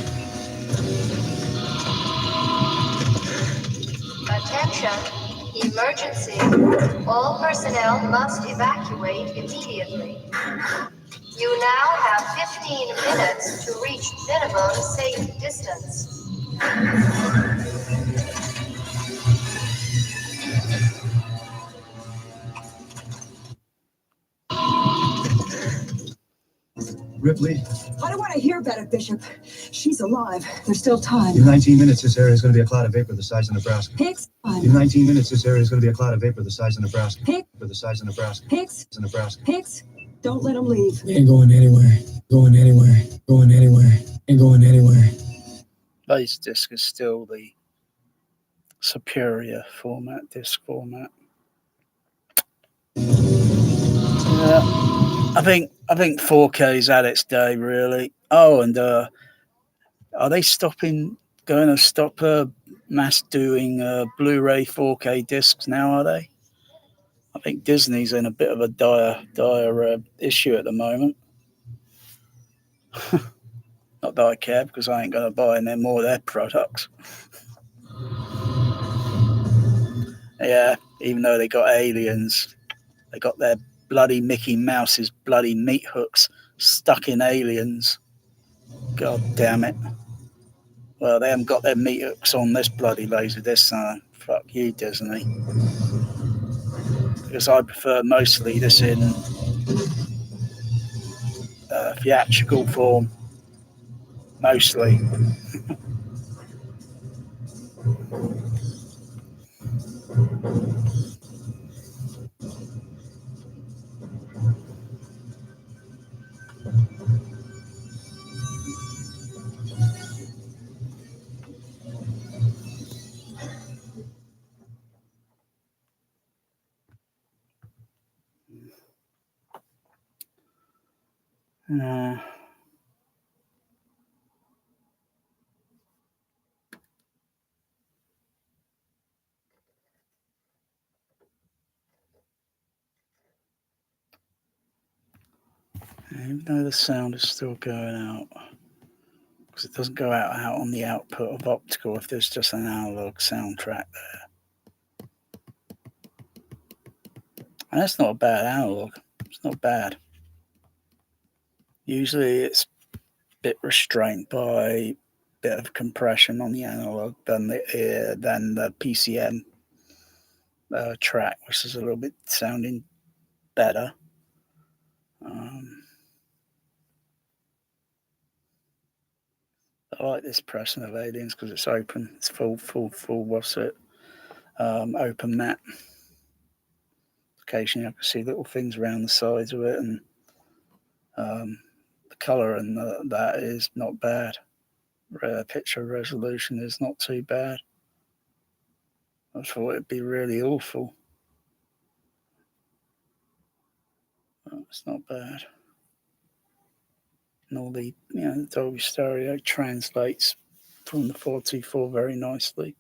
Attention, emergency. All personnel must evacuate immediately. You now have 15 minutes to reach minimum safe distance. Ripley, I don't want to hear about it, Bishop. She's alive. There's still time. in 19 minutes, this area is going to be a cloud of vapor the size of Nebraska. Hicks, In 19 minutes, this area is going to be a cloud of vapor the size of Nebraska. Hick. For the size of Nebraska. Hicks, Nebraska. Hicks, don't let him leave. We ain't going anywhere. Going anywhere. Going anywhere. Ain't going anywhere. Laserdisc is still the superior format, disc format. Yeah. I think 4K's at its day, really. Oh, and are they going to stop mass doing Blu-ray 4K discs now, are they? I think Disney's in a bit of a dire issue at the moment. Not that I care, because I ain't going to buy any more of their products. Yeah, even though they got aliens, they got their bloody Mickey Mouse's bloody meat hooks stuck in aliens. God damn it. Well, they haven't got their meat hooks on this bloody laser disc, so fuck you, Disney. Because I prefer mostly this in theatrical form. Mostly. Even though the sound is still going out, because it doesn't go out on the output of optical if there's just an analog soundtrack there. And that's not a bad analog. It's not bad. Usually it's a bit restrained by a bit of compression on the analog than the PCM track, which is a little bit sounding better. I like this pressing of Aliens because it's open. It's full. What's it? Open matte. Occasionally, I can see little things around the sides of it, and the color and that is not bad. Picture resolution is not too bad. I thought it'd be really awful. But it's not bad. And all the Dolby stereo translates from the 424 very nicely.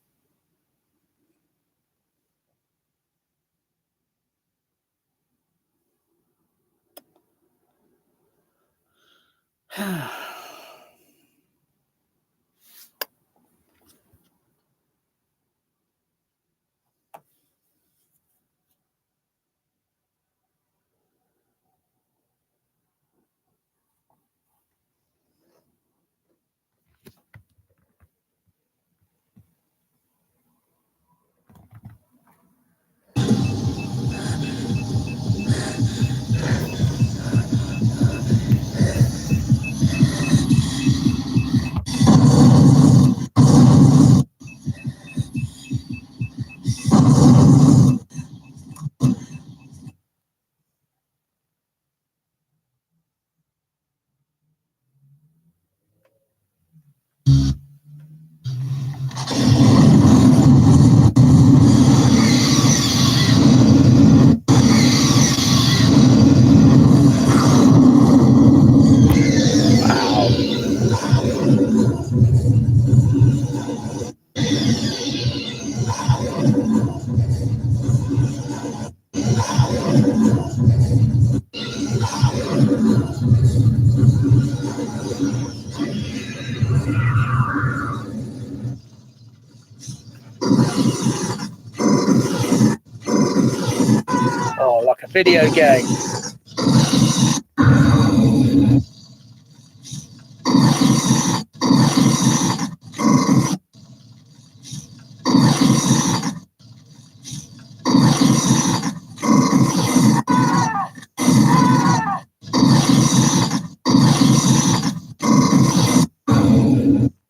Oh, like a video game.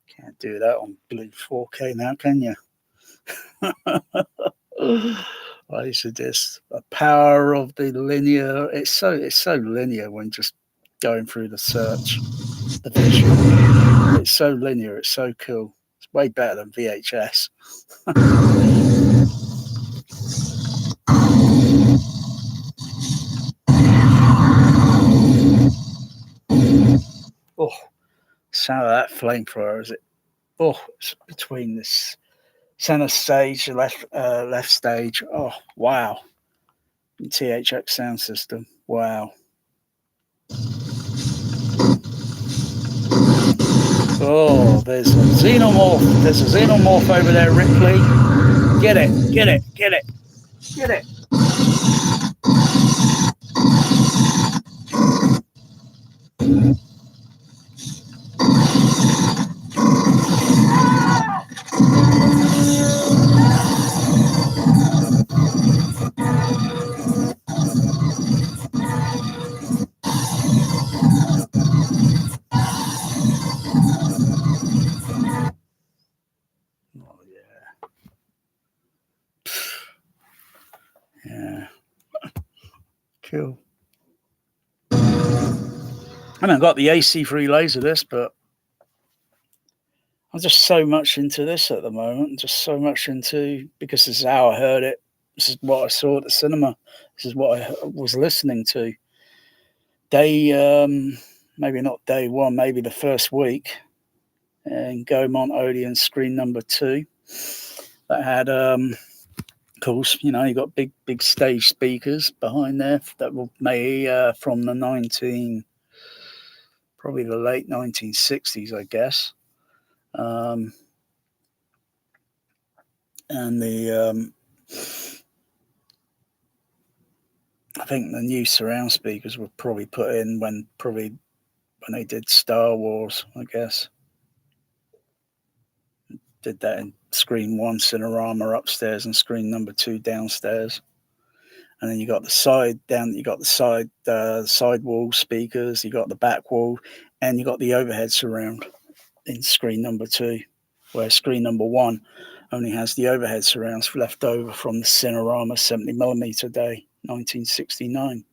Can't do that on blue 4K now, can you? I used to just the power of the linear. It's so linear when just going through the search, the visual. It's so linear. It's so cool. It's way better than VHS. Oh, sound of that flamethrower, is it? Oh, it's between this center stage, left stage. Oh wow, THX sound system. Wow. Oh, there's a xenomorph. There's a xenomorph over there, Ripley. Get it, get it, get it, get it. Oh yeah. Yeah. Cool. I haven't got the AC3 laser disc, but I'm just so much into this at the moment. Just so much into, because this is how I heard it. This is what I saw at the cinema. This is what I was listening to. Maybe not day one, maybe the first week. And Gaumont Odeon screen number 2. That had, of course, you know, you got big stage speakers behind there that were made from the probably the late 1960s, I guess. And the I think the new surround speakers were probably put in when they did Star Wars, I guess. Did that in screen 1 Cinerama upstairs and screen number 2 downstairs. And then you got the side wall speakers, you got the back wall, and you got the overhead surround in screen number 2, where screen number 1 only has the overhead surrounds left over from the Cinerama 70mm day, 1969,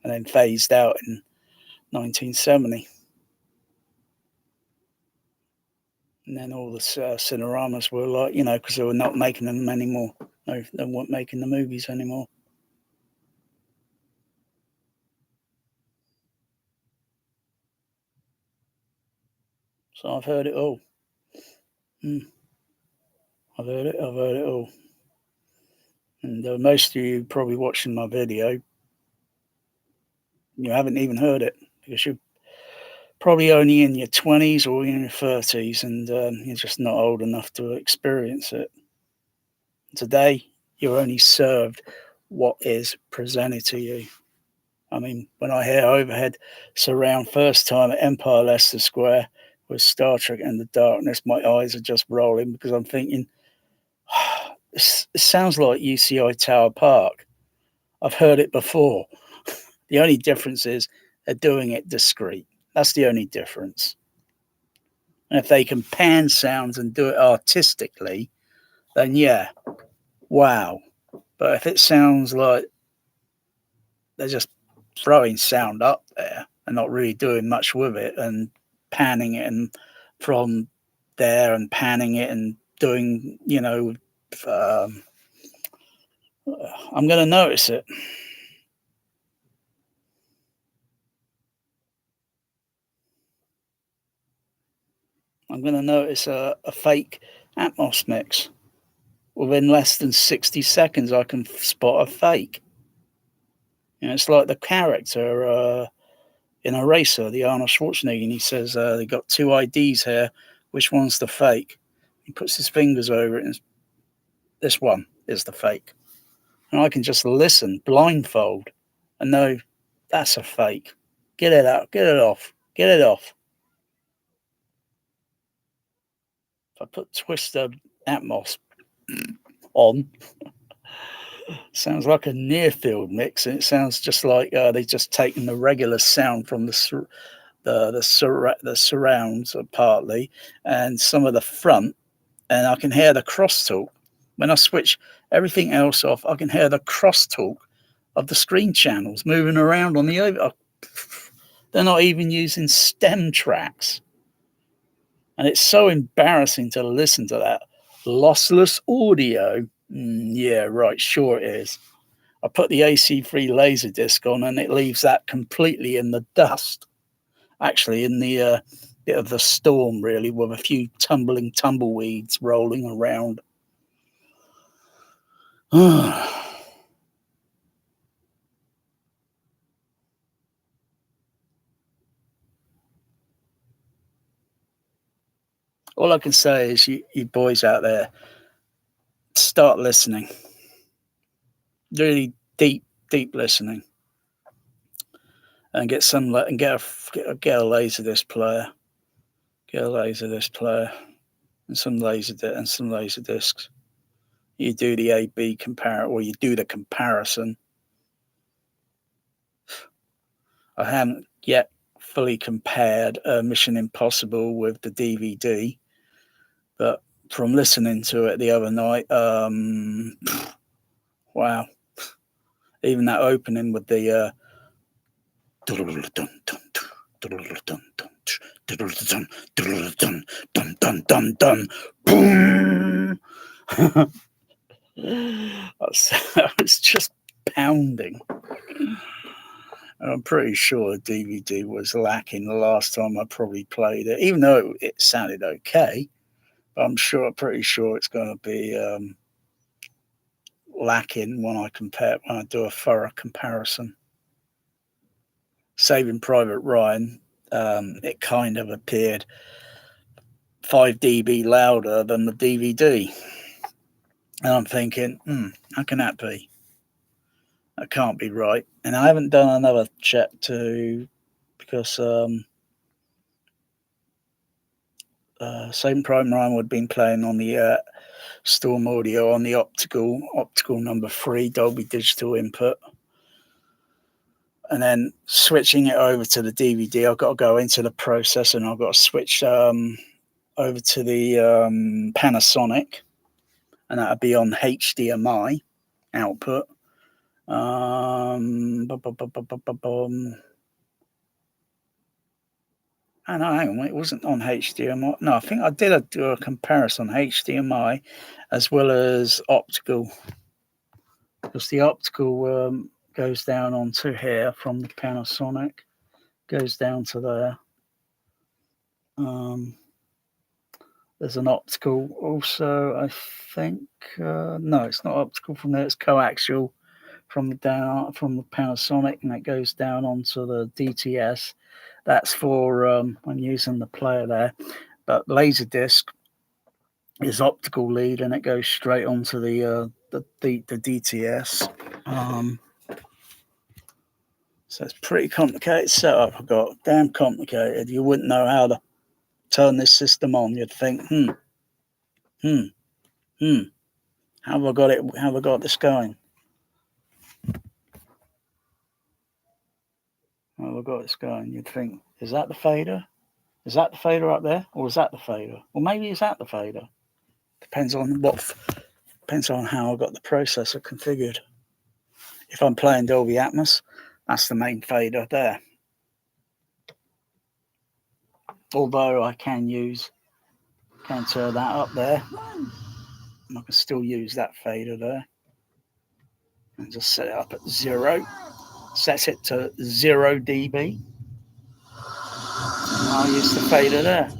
and then phased out in 1970. And then all the Cineramas were like, you know, because they were not making them anymore. No, they weren't making the movies anymore. So I've heard it all. I've heard it all. And most of you probably watching my video, you haven't even heard it, because you're probably only in your 20s or in your 30s, and you're just not old enough to experience it. Today, you're only served what is presented to you. I mean, when I hear overhead surround first time at Empire Leicester Square with Star Trek and the Darkness, my eyes are just rolling, because I'm thinking, it sounds like UCI Tower Park. I've heard it before. The only difference is they're doing it discreet. That's the only difference. And if they can pan sounds and do it artistically, then yeah, wow. But if it sounds like they're just throwing sound up there and not really doing much with it, and panning it and from there and panning it and doing, you know, I'm going to notice it. I'm going to notice a fake Atmos mix. Within less than 60 seconds, I can spot a fake. You know, it's like the character in Eraser, the Arnold Schwarzenegger, and he says, they got 2 IDs here. Which one's the fake? He puts his fingers over it, and this one is the fake. And I can just listen blindfold and know that's a fake. Get it out. Get it off. Get it off. If I put Twister Atmos on, sounds like a near field mix, and it sounds just like they've just taken the regular sound from the surrounds partly, and some of the front, and I can hear the crosstalk. When I switch everything else off, I can hear the crosstalk of the screen channels moving around on the over. They're not even using stem tracks. And it's so embarrassing to listen to that. Lossless audio. Yeah, right, sure it is. I put the AC3 Laserdisc on, and it leaves that completely in the dust. Actually, in the bit of the storm, really, with a few tumbling tumbleweeds rolling around. All I can say is, you boys out there, start listening. Really deep listening, and get a Laserdisc player. Get a Laserdisc player and some laser discs. You do the A/B compare, or you do the comparison. I haven't yet fully compared Mission Impossible with the DVD, but from listening to it the other night, wow! Even that opening with the boom. It's just pounding. I'm pretty sure the DVD was lacking the last time I probably played it, even though it sounded okay. I'm pretty sure it's going to be lacking when I do a thorough comparison. Saving Private Ryan, it kind of appeared 5 dB louder than the DVD. And I'm thinking, how can that be? That can't be right. And I haven't done another check because Saving Private Ryan would have been playing on the Storm Audio on the optical number 3 Dolby digital input. And then switching it over to the DVD, I've got to go into the processor and I've got to switch over to the Panasonic, and that'll be on HDMI output. Oh no, hang on, it wasn't on HDMI. No, I think I did do a comparison HDMI as well as optical, because the optical goes down onto here from the Panasonic, goes down to there. There's an optical also, I think. No, it's not optical from there. It's coaxial from the Panasonic, and it goes down onto the DTS. That's for I'm using the player there. But Laserdisc is optical lead, and it goes straight onto the DTS. So it's pretty complicated setup I've got. Damn complicated. You wouldn't know how to turn this system on. You'd think, how have I got it? How have I got this going? How have I got this going? You'd think, is that the fader? Is that the fader up there, or is that the fader? Or maybe is that the fader? Depends on how I got the processor configured. If I'm playing Dolby Atmos, that's the main fader there. Although I can turn that up there. And I can still use that fader there. And just set it up at 0. Set it to 0 dB. And I'll use the fader there.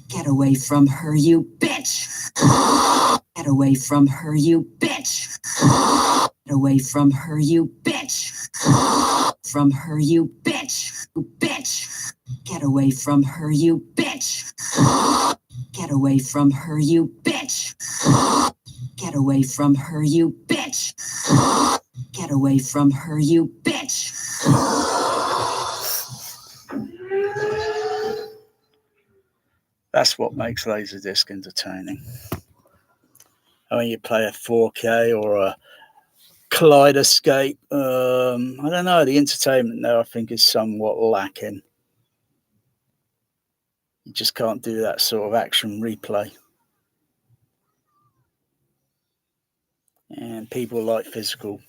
Get away from her, you bitch! Get away from her, you bitch! Get away from her, you bitch! From her, you bitch! You bitch! Get away from her, you bitch! Get away from her, you bitch! Get away from her, you bitch! Get away from her, you bitch! That's what makes Laserdisc entertaining. When you play a 4K or a Kaleidoscope, I don't know, the entertainment there I think is somewhat lacking. You just can't do that sort of action replay. And people like physical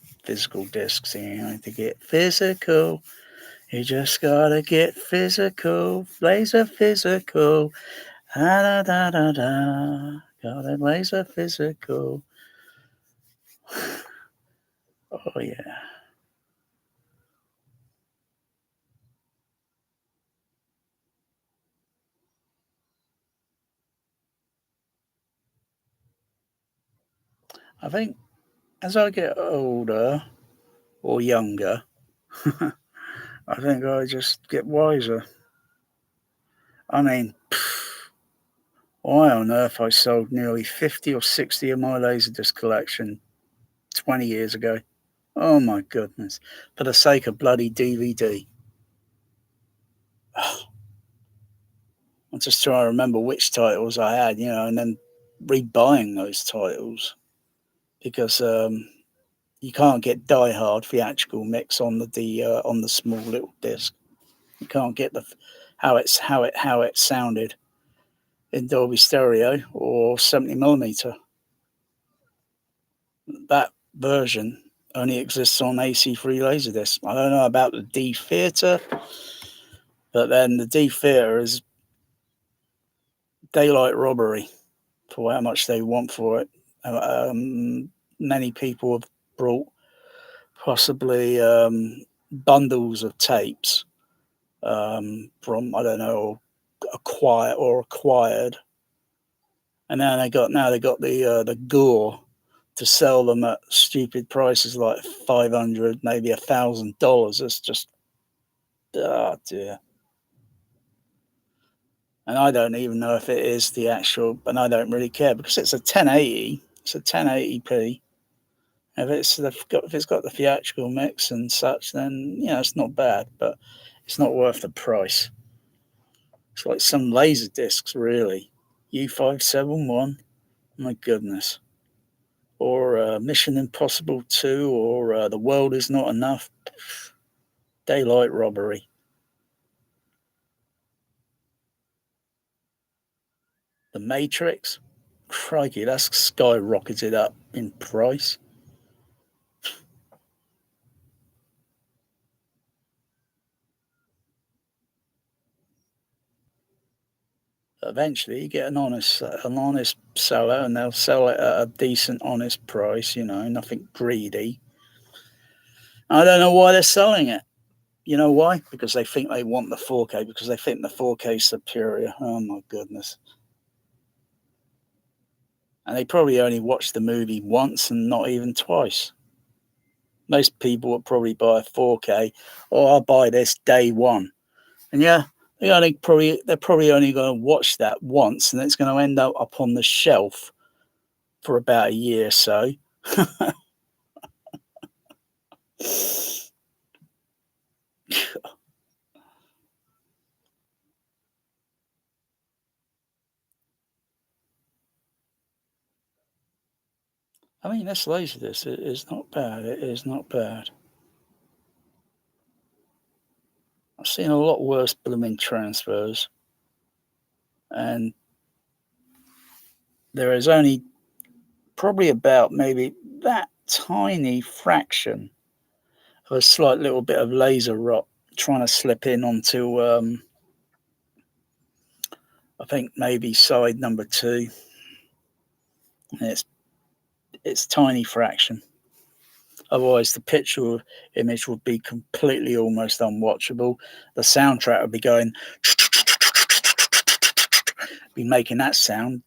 discs. You know, to get physical, you just gotta get physical, laser physical. Da da da da. Gotta laser physical. Oh yeah. I think as I get older or younger, I think I just get wiser. I mean, why on earth I sold nearly 50 or 60 of my Laserdisc collection 20 years ago? Oh my goodness. For the sake of bloody DVD. I'm just trying to remember which titles I had, you know, and then rebuying those titles because you can't get Die Hard theatrical mix on the small little disc. You can't get how it sounded in Dolby Stereo or 70mm. That version only exists on AC3 Laserdisc. I don't know about the D Theater, but then the D Theater is daylight robbery for how much they want for it. Many people have brought possibly bundles of tapes from, I don't know, acquired, and now they got the gore to sell them at stupid prices like $500, maybe $1,000. It's just, oh dear. And I don't even know if it is the actual, and I don't really care because it's a 1080. It's a 1080p. If it's got the theatrical mix and such, then you know it's not bad, but it's not worth the price. It's like some laser discs, really. U571, my goodness, or Mission Impossible 2, or The World Is Not Enough. Daylight robbery. The Matrix, crikey, that's skyrocketed up in price. Eventually, you get an honest seller, and they'll sell it at a decent, honest price. You know, nothing greedy. I don't know why they're selling it. You know why? Because they think they want the 4K. Because they think the 4K is superior. Oh my goodness! And they probably only watched the movie once and not even twice. Most people would probably buy a 4K, or I'll buy this day one. And yeah, they're probably only going to watch that once, and it's going to end up on the shelf for about a year or so. I mean, this Laserdisc is not bad. It is not bad. I've seen a lot worse blooming transfers, and there is only probably about maybe that tiny fraction of a slight little bit of laser rot trying to slip in onto, I think maybe side number 2. And it's tiny fraction. Otherwise, the picture image would be completely almost unwatchable. The soundtrack would be going, be making that sound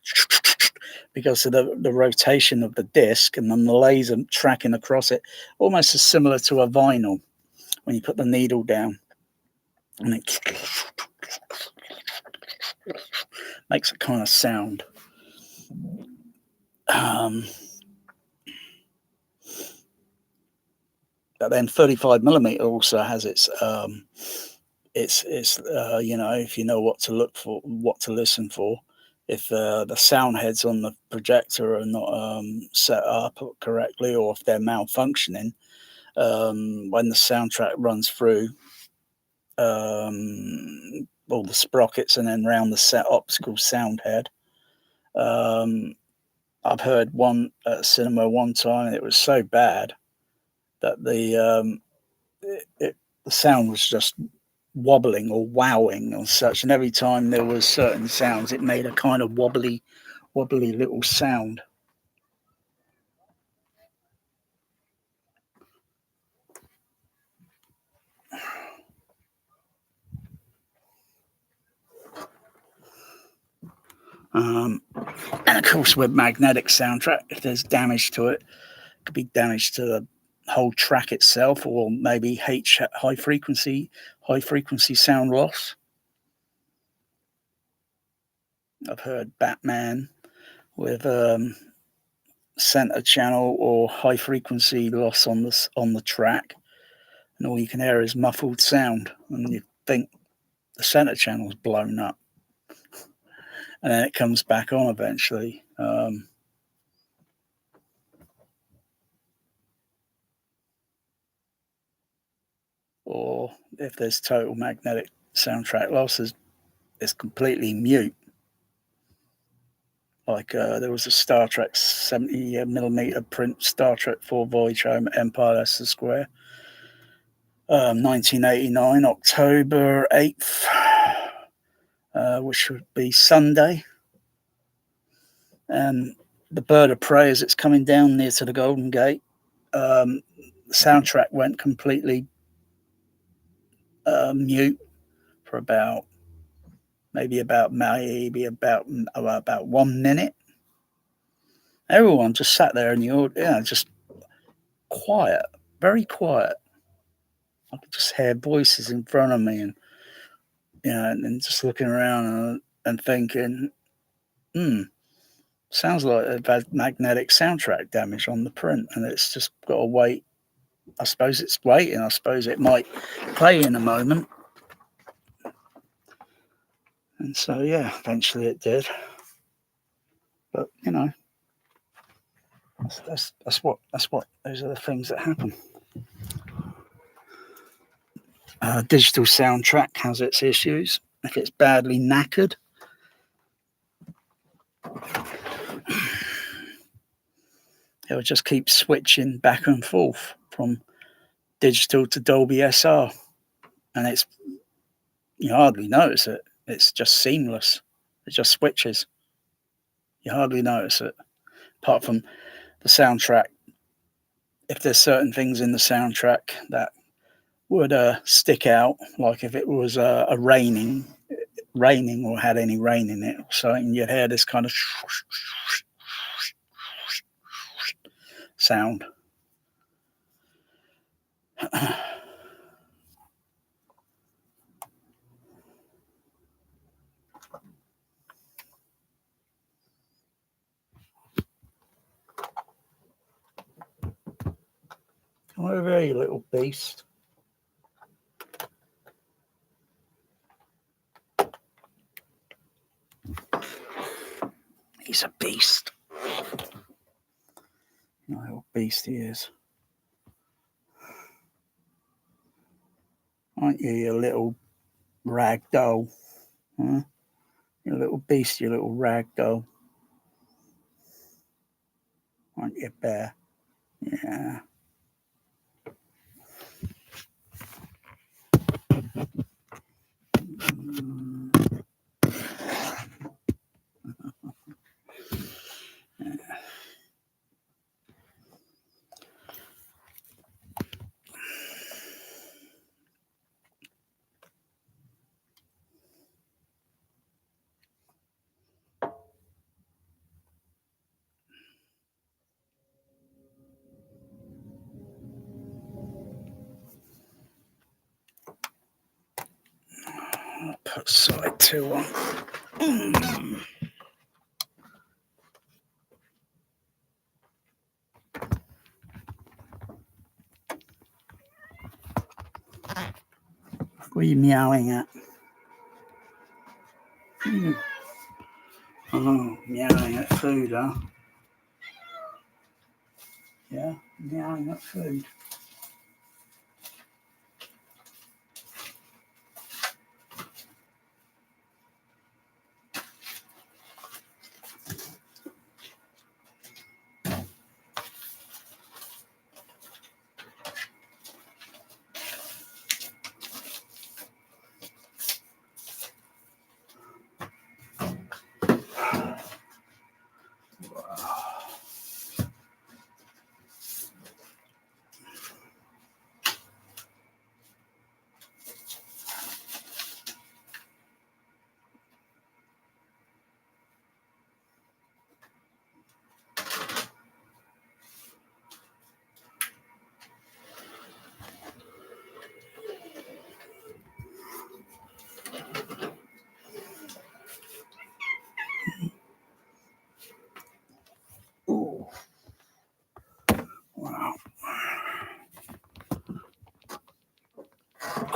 because of the rotation of the disc and then the laser tracking across it, almost as similar to a vinyl when you put the needle down and it makes a kind of sound. But then 35mm also has its you know, if you know what to look for, what to listen for, if the sound heads on the projector are not set up correctly, or if they're malfunctioning, when the soundtrack runs through all the sprockets and then round the set optical sound head, I've heard one at cinema one time, and it was so bad that the sound was just wobbling or wowing or such, and every time there was certain sounds, it made a kind of wobbly little sound. And of course, with magnetic soundtrack, if there's damage to it, it could be damage to the whole track itself, or maybe high frequency sound loss. I've heard Batman with center channel or high frequency loss on the track, and all you can hear is muffled sound, and you think the center channel's blown up, and then it comes back on eventually. Or if there's total magnetic soundtrack losses, it's completely mute. Like there was a Star Trek 70mm print Star Trek 4 Voyage Home Empire, that's the square. 1989, October 8th, which would be Sunday. And the bird of prey, as it's coming down near to the Golden Gate, the soundtrack went completely mute for about 1 minute. Everyone just sat there in the audience, just quiet, very quiet. I could just hear voices in front of me, and and just looking around and thinking, sounds like they've had magnetic soundtrack damage on the print, and it's just got to wait. I suppose it's waiting. I suppose it might play in a moment. And so, yeah, eventually it did. But that's what those are the things that happen. Digital soundtrack has its issues. If it's badly knackered, it will just keep switching back and forth from digital to Dolby SR, and you hardly notice it. It's just seamless. It just switches. You hardly notice it, apart from the soundtrack. If there's certain things in the soundtrack that would stick out, like if it was raining or had any rain in it or something, you'd hear this kind of sound. Come over here, you little beast. He's a beast. Little beast he is. Aren't you, you little rag doll? Huh? You little beast, you little rag doll. Aren't you, bear? Yeah. I'll put side 2 on. What are you meowing at? Oh, meowing at food, huh? Yeah, meowing at food.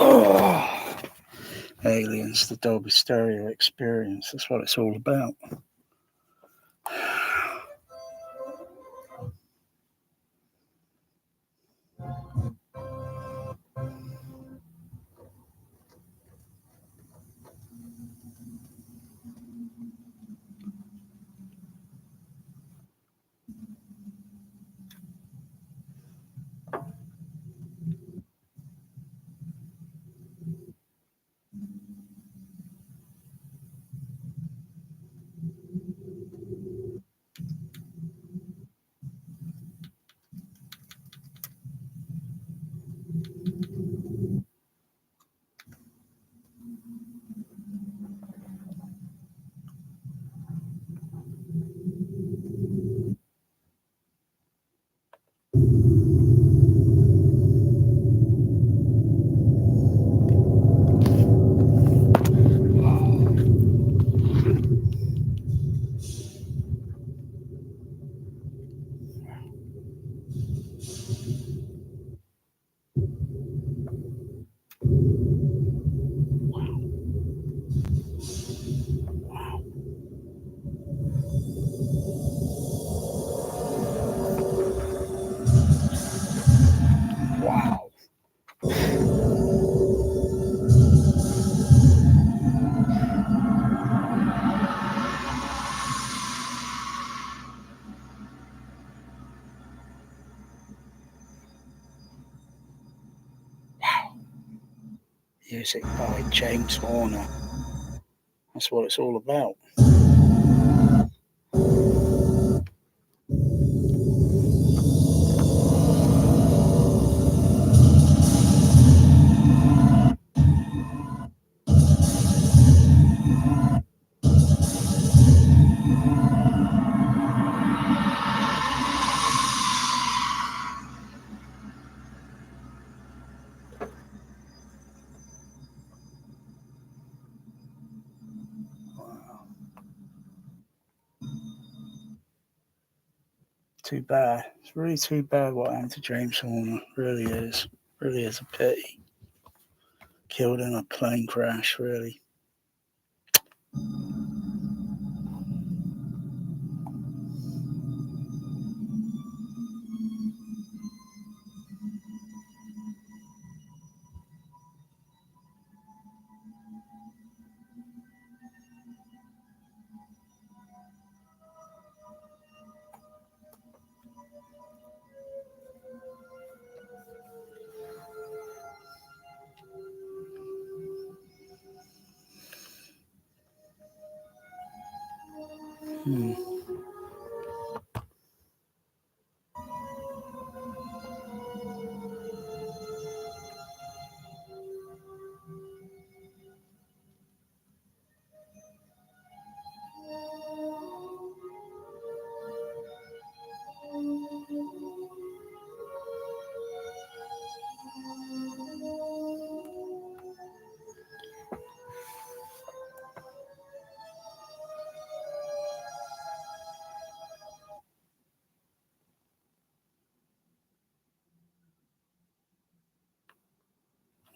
Oh, Aliens, the Dolby Stereo experience. That's what it's all about. Wow. Music by James Horner. That's what it's all about. Too bad. It's really too bad what happened to James Horner. Really is. Really is a pity. Killed in a plane crash, really. Hmm.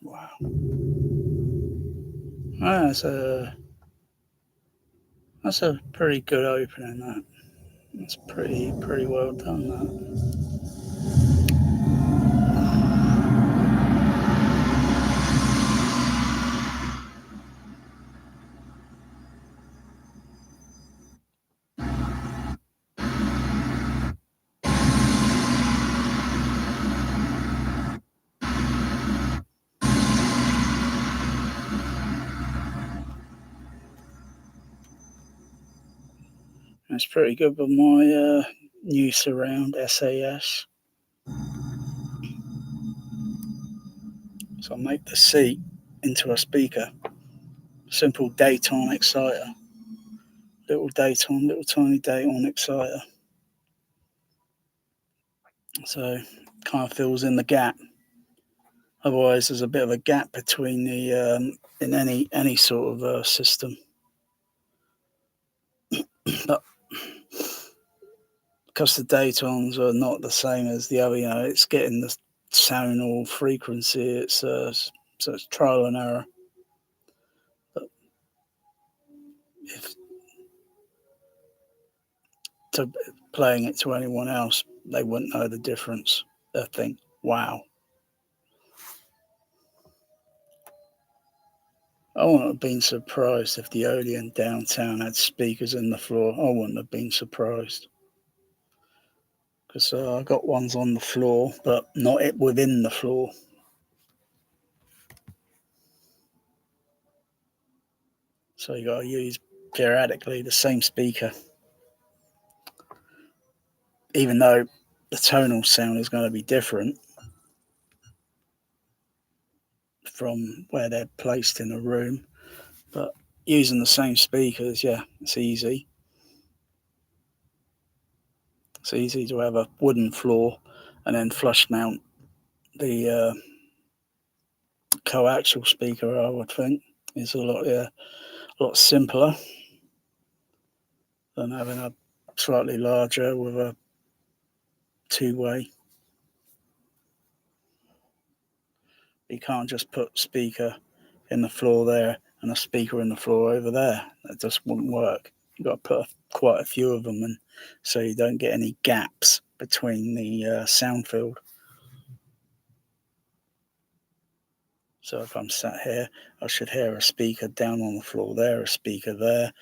Wow. That's a pretty good opening. That's pretty well done. That. That's pretty good with my new surround SAS. So I make the seat into a speaker. Simple Dayton exciter. Little tiny Dayton exciter. So kind of fills in the gap. Otherwise, there's a bit of a gap between the in any sort of system. But because the Daytons are not the same as the other, it's getting the tonal frequency. It's So it's trial and error. But if playing it to anyone else, they wouldn't know the difference. They'd think, wow. I wouldn't have been surprised if the Odeon downtown had speakers in the floor. I wouldn't have been surprised. Because I got ones on the floor, but not it within the floor. So you got to use periodically the same speaker. Even though the tonal sound is going to be different from where they're placed in a room. But using the same speakers, yeah, it's easy. It's easy to have a wooden floor and then flush mount the coaxial speaker, I would think, is a lot simpler than having a slightly larger with a two-way. You can't just put speaker in the floor there and a speaker in the floor over there. That just wouldn't work. You've got to put quite a few of them in so you don't get any gaps between the sound field. So if I'm sat here, I should hear a speaker down on the floor there, a speaker there,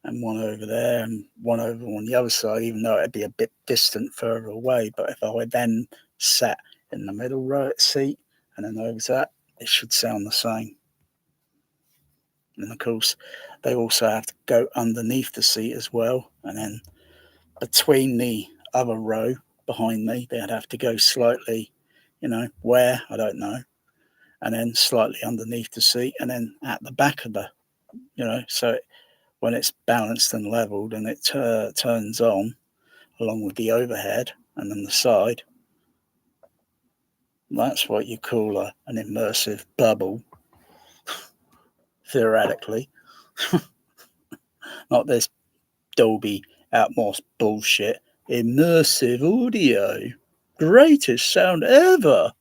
and one over there, and one over on the other side, even though it'd be a bit distant further away. But if I then sat in the middle row seat and then over to that, it should sound the same. And of course, they also have to go underneath the seat as well. And then between the other row behind me, they'd have to go slightly, where, I don't know. And then slightly underneath the seat. And then at the back of the, so when it's balanced and leveled and it turns on along with the overhead and then the side, that's what you call an immersive bubble, theoretically. Not this Dolby Atmos bullshit. Immersive audio. Greatest sound ever.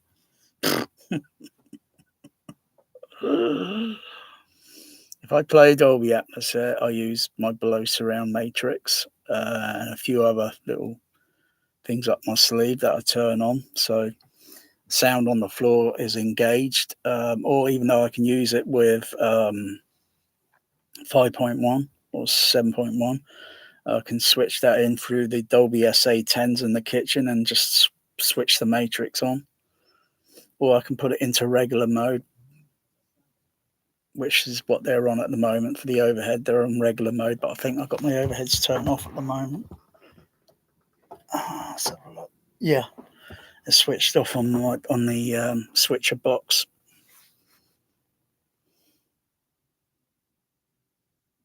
If I play Dolby Atmos, I use my below surround matrix and a few other little things up my sleeve that I turn on. So sound on the floor is engaged, or even though I can use it with 5.1 or 7.1, I can switch that in through the Dolby SA10s in the kitchen and just switch the matrix on. Or I can put it into regular mode, which is what they're on at the moment for the overhead. They're on regular mode, but I think I've got my overheads turned off at the moment. So yeah, it's switched off on the switcher box.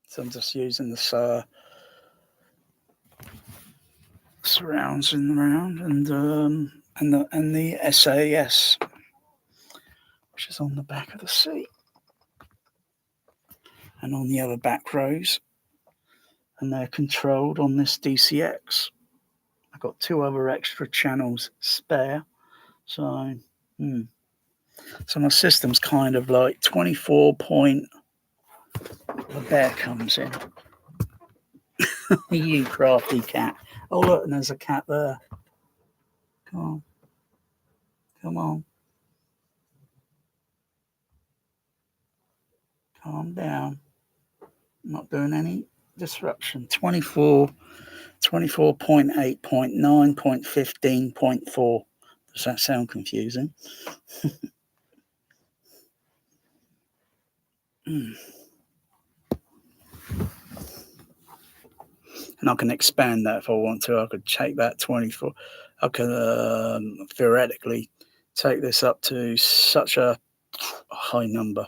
So I'm just using the surrounds in around and the SAS, which is on the back of the seat and on the other back rows, and they're controlled on this DCX. I've got two other extra channels spare, so my system's kind of like 24 point. The bear comes in. You crafty cat. Oh look, and there's a cat there. Come on. Calm down. I'm not doing any disruption. 24.8.9.15.4. Does that sound confusing? And I can expand that if I want to. I could take that 24. I can theoretically take this up to such a high number.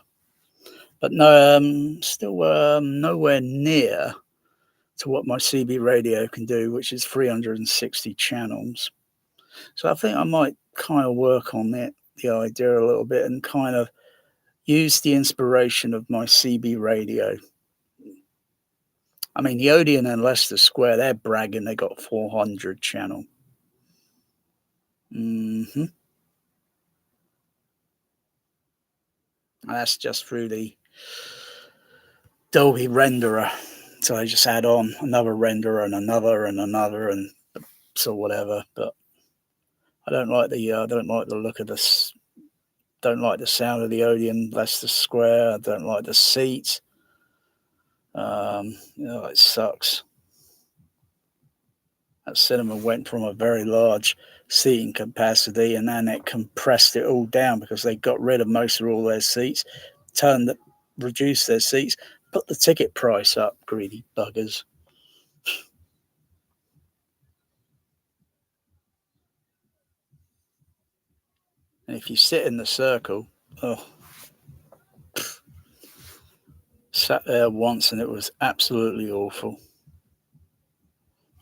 But no, still nowhere near to what my CB radio can do, which is 360 channels. So I think I might kind of work on the idea a little bit and kind of use the inspiration of my CB radio. I mean, the Odeon and Leicester Square, they're bragging they got 400 channel. And that's just through the Dolby renderer. So I just add on another renderer and another and so whatever. But I don't like the look of this. Don't like the sound of the Odeon Leicester Square. I don't like the seats. It sucks. That cinema went from a very large seating capacity, and then it compressed it all down because they got rid of most of all their seats, reduced their seats, put the ticket price up. Greedy buggers. And if you sit in the circle, sat there once and it was absolutely awful.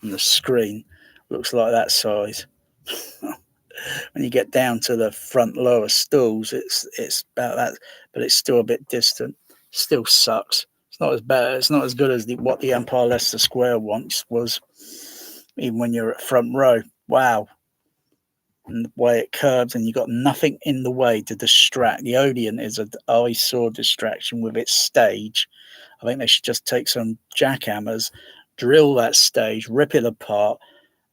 And the screen looks like that size. When you get down to the front lower stools, it's about that, but it's still a bit distant. Still sucks. It's not as bad. It's not as good as what the Empire Leicester Square once was. Even when you're at front row, wow. And the way it curves, and you got nothing in the way to distract. The Odeon is an eyesore distraction with its stage. I think they should just take some jackhammers, drill that stage, rip it apart,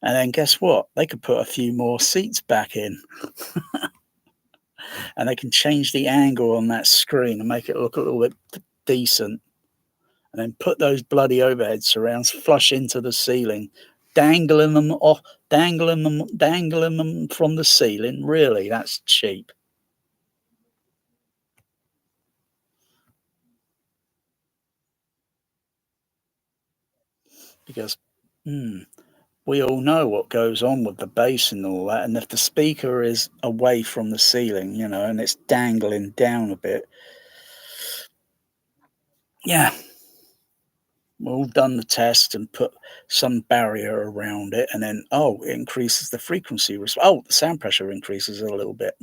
and then guess what? They could put a few more seats back in. And they can change the angle on that screen and make it look a little bit decent. And then put those bloody overhead surrounds flush into the ceiling, dangling them from the ceiling. Really, that's cheap. Because we all know what goes on with the bass and all that. And if the speaker is away from the ceiling, and it's dangling down a bit, yeah, we've done the test and put some barrier around it, and then it increases the frequency. The sound pressure increases a little bit.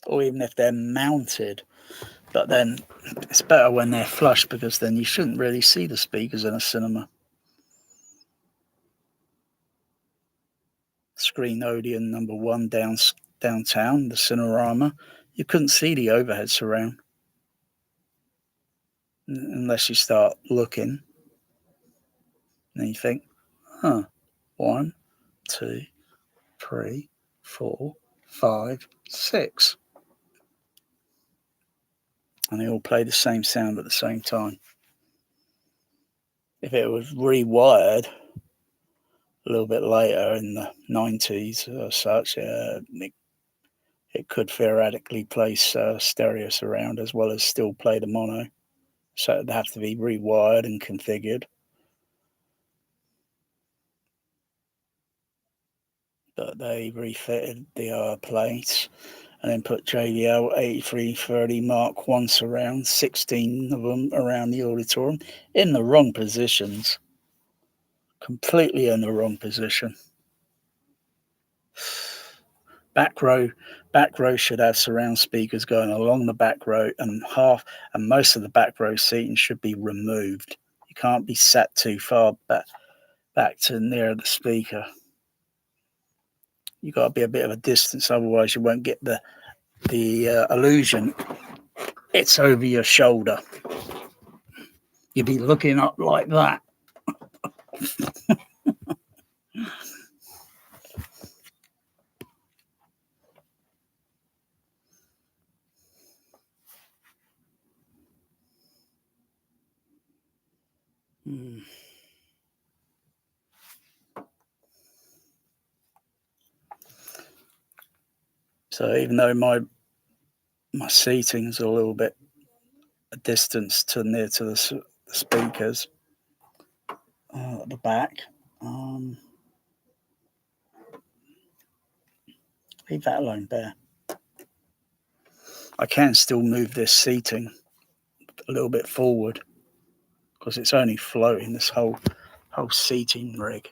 Or even if they're mounted, but then it's better when they're flush, because then you shouldn't really see the speakers in a cinema. Screen Odeon number 1 downtown, the Cinerama, you couldn't see the overhead surround unless you start looking. And you think, 1, 2, 3, 4, 5, 6. And they all play the same sound at the same time. If it was rewired a little bit later in the 90s or such, it could theoretically place stereo surround as well as still play the mono. So it'd have to be rewired and configured. But they refitted the plates and then put JBL 8330 Mark 1 surround, 16 of them around the auditorium, in the wrong positions. Completely in the wrong position. Back row should have surround speakers going along the back row, and most of the back row seating should be removed. You can't be sat too far back to near the speaker. You got to be a bit of a distance, otherwise you won't get the illusion it's over your shoulder. You'd be looking up like that. So even though my seating's a little bit a distance near to the speakers at the back, leave that alone there. I can still move this seating a little bit forward because it's only floating. This whole seating rig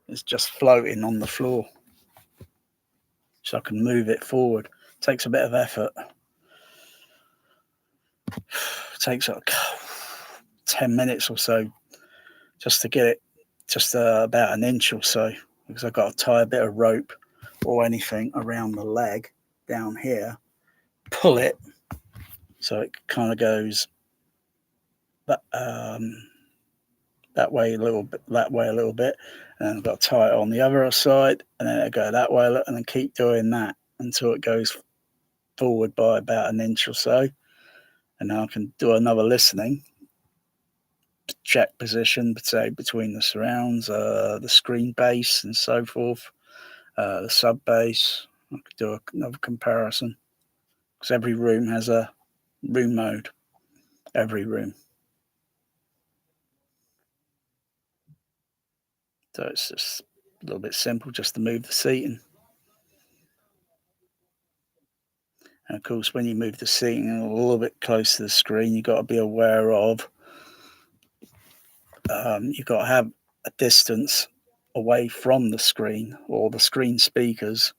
is just floating on the floor, so I can move it forward. It takes a bit of effort. It takes like 10 minutes or so just to get it just about an inch or so because I've got to tie a bit of rope or anything around the leg down here, pull it so it kind of goes that way a little bit, that way a little bit, and then I've got to tie it on the other side, and then I go that way, and then keep doing that until it goes forward by about an inch or so, and then I can do another listening, check position, say between the surrounds, the screen base, and so forth, the sub bass. I could do another comparison because every room has a room mode. Every room. So it's just a little bit simple just to move the seating. And of course, when you move the seating a little bit close to the screen, you've got to be aware of, you've got to have a distance away from the screen or the screen speakers.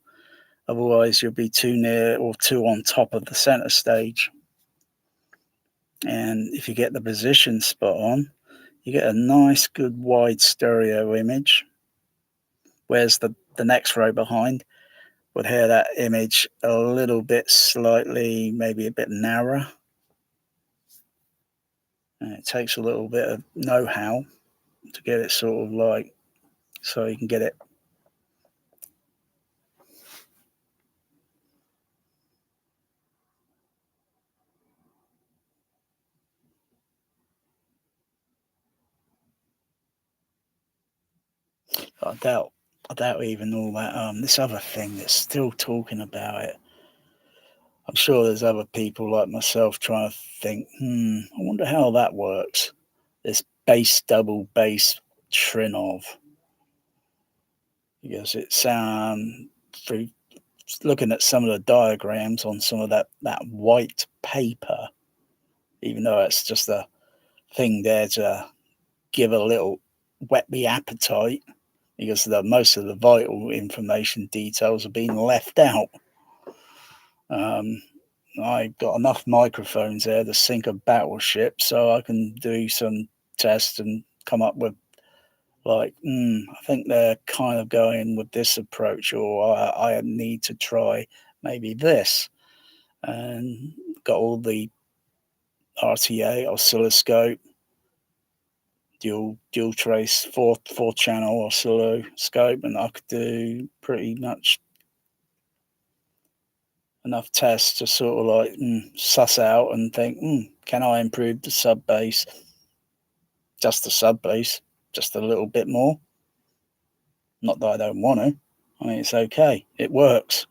Otherwise, you'll be too near or too on top of the center stage. And if you get the position spot on, you get a nice, good, wide stereo image. Whereas the next row behind would hear that image a little bit slightly, maybe a bit narrower. And it takes a little bit of know-how to get it sort of like, so you can get it. I doubt even all that. This other thing that's still talking about it. I'm sure there's other people like myself trying to think, I wonder how that works. This double bass Trinov. Because it sounds, through looking at some of the diagrams on some of that white paper, even though it's just a thing there to give a little whet the appetite, because most of the vital information details are being left out. I got enough microphones there to sink a battleship, so I can do some tests and come up with like, I think they're kind of going with this approach, or I need to try maybe this. And got all the RTA oscilloscope, dual trace, four channel oscilloscope, and I could do pretty much enough tests to sort of like suss out and think, can I improve the sub bass? Just the sub bass, just a little bit more. Not that I don't want to. I mean, it's okay. It works.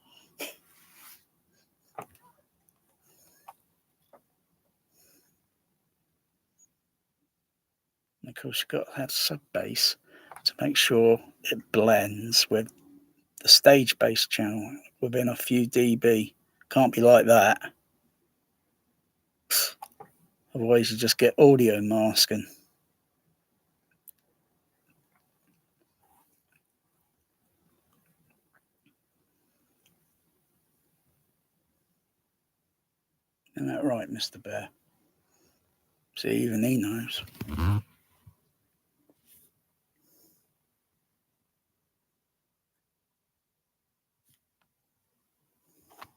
And of course, you've got to have sub bass to make sure it blends with the stage bass channel within a few dB. Can't be like that. Otherwise, you just get audio masking. Isn't that right, Mr. Bear? See, even he knows.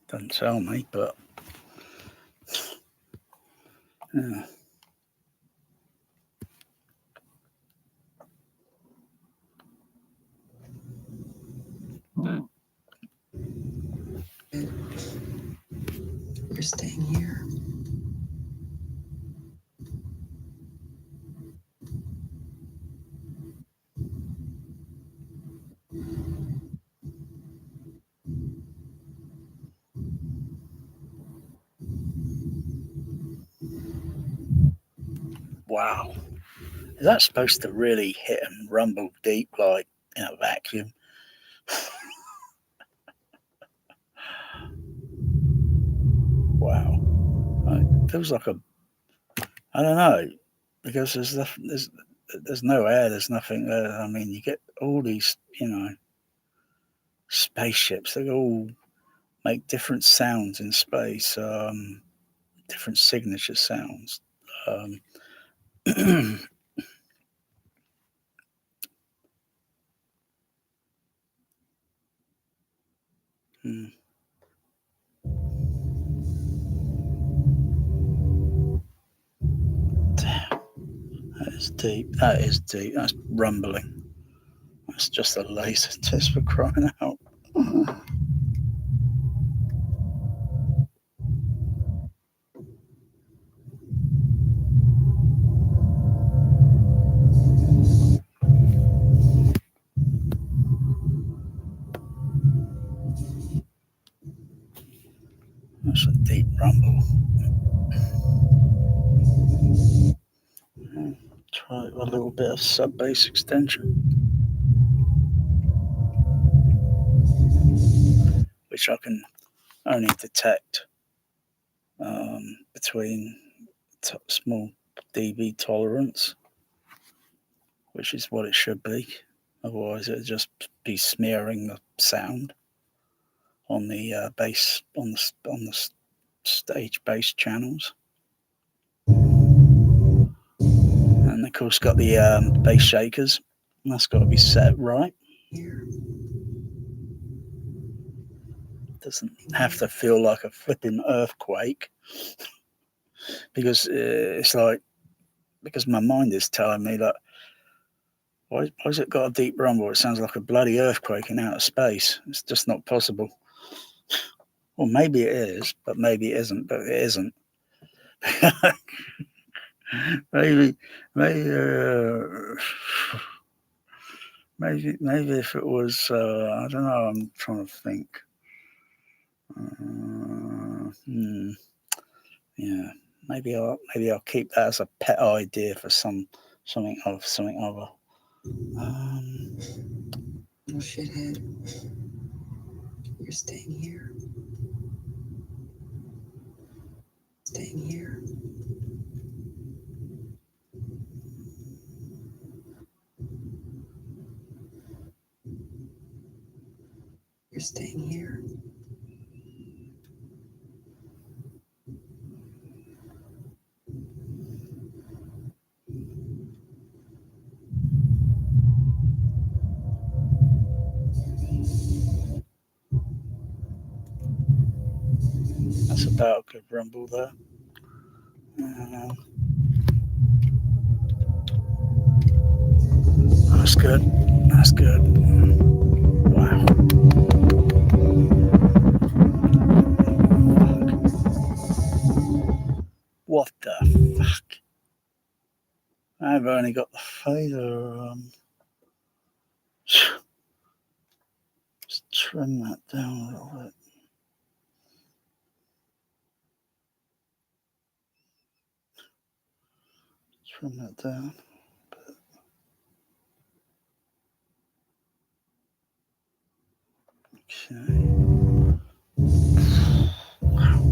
Doesn't tell me, but yeah. We're staying here. Wow. Is that supposed to really hit and rumble deep like in a vacuum? Wow. It feels like I don't know, because there's no air, there's nothing there. I mean, you get all these, spaceships, they all make different sounds in space, different signature sounds. Damn. That is deep. That is deep. That's rumbling. That's just a laser test for crying out. That's a deep rumble. Try a little bit of sub-bass extension, which I can only detect between small dB tolerance, which is what it should be. Otherwise, it would just be smearing the sound on the bass, on the stage bass channels. And of course, got the bass shakers, and that's got to be set right. Doesn't have to feel like a flipping earthquake, because it's like, because my mind is telling me that why has it got a deep rumble? It sounds like a bloody earthquake in outer space. It's just not possible. Well, maybe it is, but maybe it isn't. But it isn't. maybe if it was, I don't know. I'm trying to think. Yeah, maybe I'll keep that as a pet idea for something other. No shithead. You're staying here. Staying here. You're staying here. That's about a good rumble there. That's good. That's good. Wow. What the fuck? I've only got the fader. Just trim that down a little bit. Trim that down. Okay. Wow.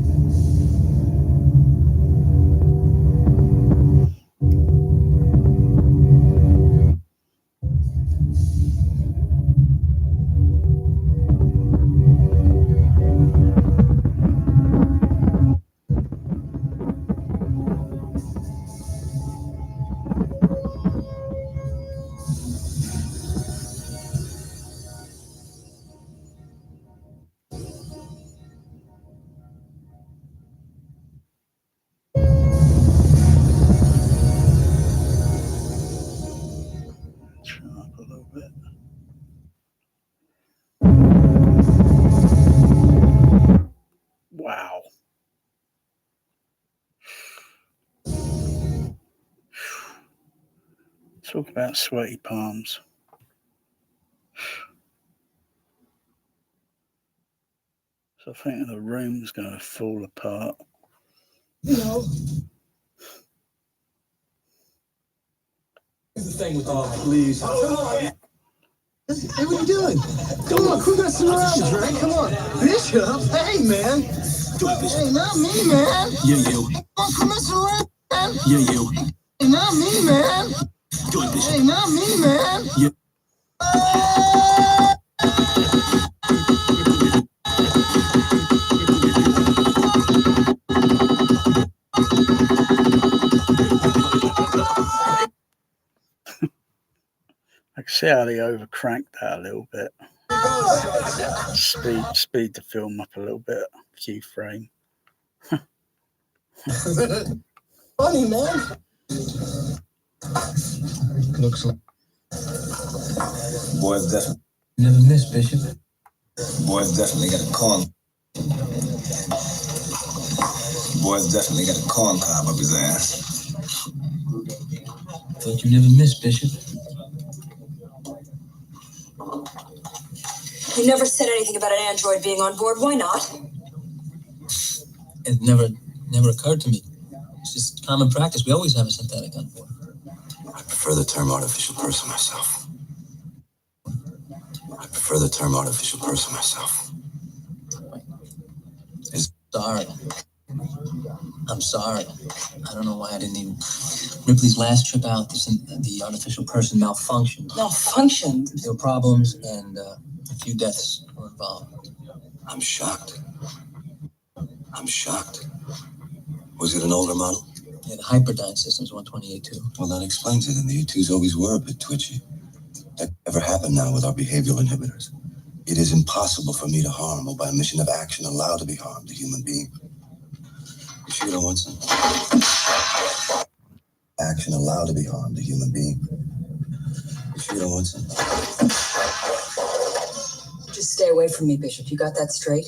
Trim up a little bit. Wow. Talk about sweaty palms. So I think the room's going to fall apart. You know. Here's the thing with please. Hey, what are you doing? Come on, crew got some rounds, right? Come on. Bishop, hey, man. Hey, not me, man. Yeah, you. Come on, come mess around, man. Yeah, you. Hey, not me, man. Hey, not me, man. Yeah. I can see how they overcranked that a little bit. Speed the film up a little bit. Few frame. Funny, man. Looks like Boys definitely. never miss, Bishop. Boys definitely got a corn. Boys definitely got a corn cob up his ass. Thought you never miss, Bishop. You never said anything about an android being on board. Why not? It never occurred to me. It's just common practice. We always have a synthetic on board. I prefer the term artificial person myself. Sorry. I'm sorry. I don't know why I didn't even. Ripley's last trip out, the artificial person malfunctioned. Malfunctioned? There were problems, and a few deaths were involved. I'm shocked. Was it an older model? Yeah, the Hyperdyne system's 128.2. Well, that explains it, and the U2s always were a bit twitchy. That never happened now with our behavioral inhibitors. It is impossible for me to harm, or by mission of action allow to be harmed, a human being. You sure you don't want some? Action allow to be harmed, a human being. You sure you don't want some? Just stay away from me, Bishop. You got that straight?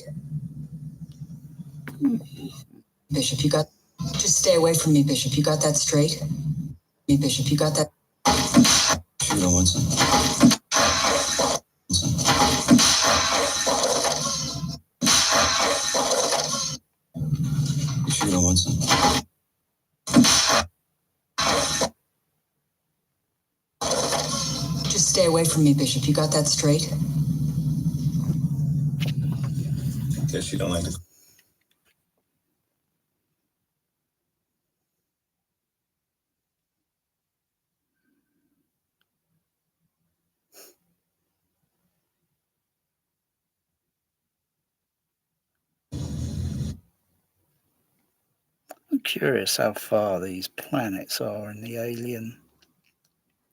Bishop, you got... Just stay away from me, Bishop. You got that straight? Me, Bishop, you got that... You sure you don't want some? You sure you don't want some? Just stay away from me, Bishop. You got that straight? Guess you don't like to. I'm curious how far these planets are in the alien.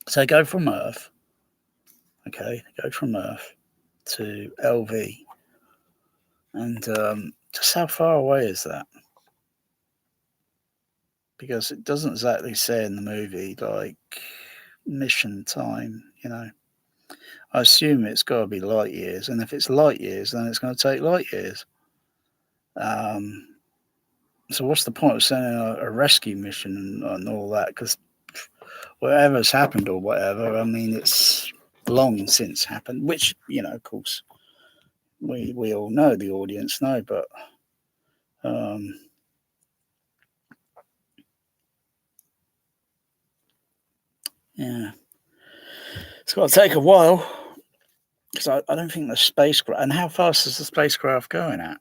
So they go from Earth. Okay, they go from Earth to LV. And just how far away is that? Because it doesn't exactly say in the movie, like, mission time, you know. I assume it's got to be light years. And if it's light years, then it's going to take light years. So what's the point of sending a rescue mission and all that? Because whatever's happened or whatever, I mean, it's long since happened, which, you know, of course, we all know, the audience know, but yeah, it's got to take a while, because I don't think the spacecraft, and how fast is the spacecraft going at?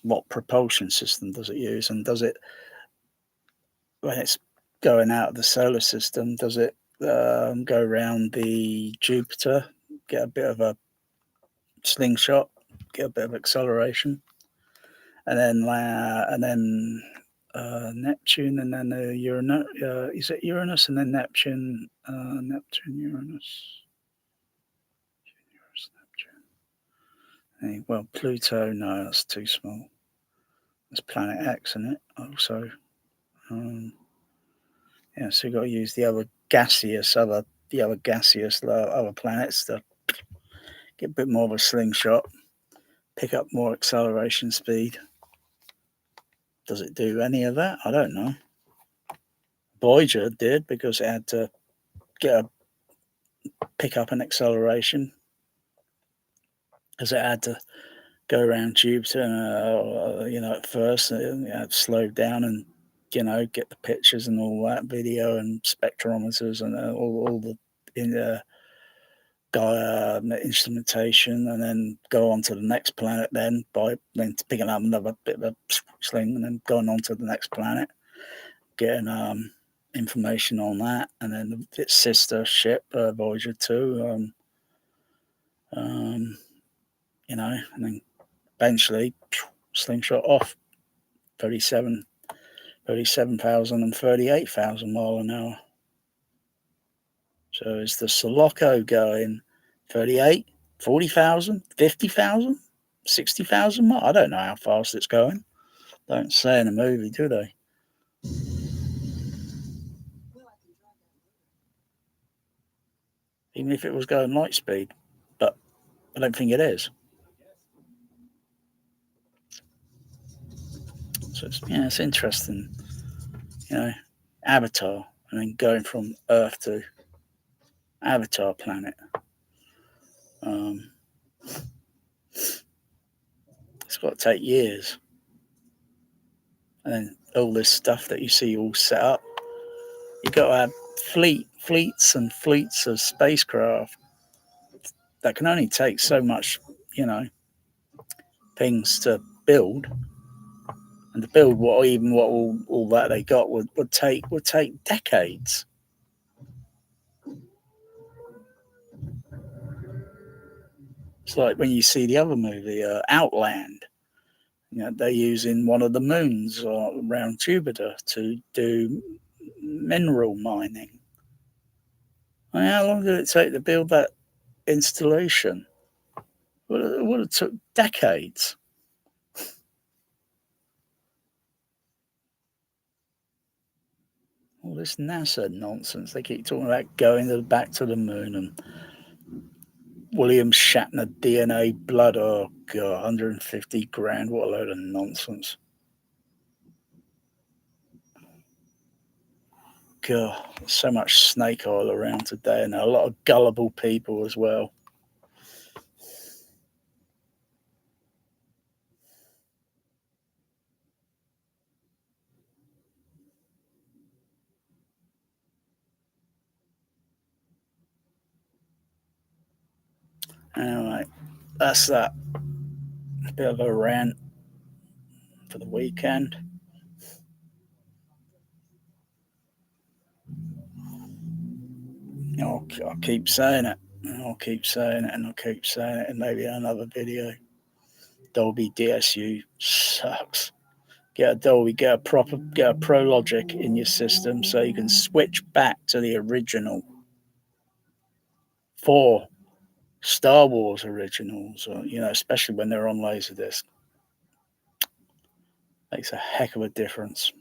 What propulsion system does it use, and does it, when it's going out of the solar system, does it go around the Jupiter, get a bit of a slingshot, get a bit of acceleration, and then Neptune, and then Uranus. Is it Uranus and then Neptune? Uranus, Neptune. Well, Pluto. No, that's too small. It's Planet X, isn't it? Also, yeah. So you got to use the other gaseous other planets to get a bit more of a slingshot, pick up more acceleration speed. Does it do any of that? I don't know. Voyager did, because it had to pick up an acceleration, because it had to go around Jupiter, at first it had to slow down and, get the pictures and all that, video and spectrometers and all the instrumentation, and then go on to the next planet then picking up another bit of a sling, and then going on to the next planet, getting information on that, and then its sister ship, Voyager 2, and then eventually slingshot off 37,000 and 38,000 miles an hour. So is the Sulaco going 38, 40,000, 50,000, 60,000. I don't know how fast it's going. Don't say in a movie, do they? Even if it was going light speed, but I don't think it is. So it's interesting, Avatar, and then going from Earth to Avatar planet. It's got to take years, and then all this stuff that you see all set up. You got to have fleets and fleets of spacecraft that can only take so much, things to build, and to build what all that they got would take decades. It's like when you see the other movie, Outland. They're using one of the moons around Jupiter to do mineral mining. I mean, how long did it take to build that installation? It would have took decades. All this NASA nonsense. They keep talking about going back to the moon and William Shatner DNA blood. Oh, God, 150 grand. What a load of nonsense. God, so much snake oil around today, and a lot of gullible people as well. Anyway, that's that. A bit of a rant for the weekend. I'll keep saying it. I'll keep saying it, and I'll keep saying it in maybe another video. Dolby DSU sucks. Get a Dolby, get a Pro Logic in your system so you can switch back to the original. 4 Star Wars originals, or, especially when they're on Laserdisc. Makes a heck of a difference.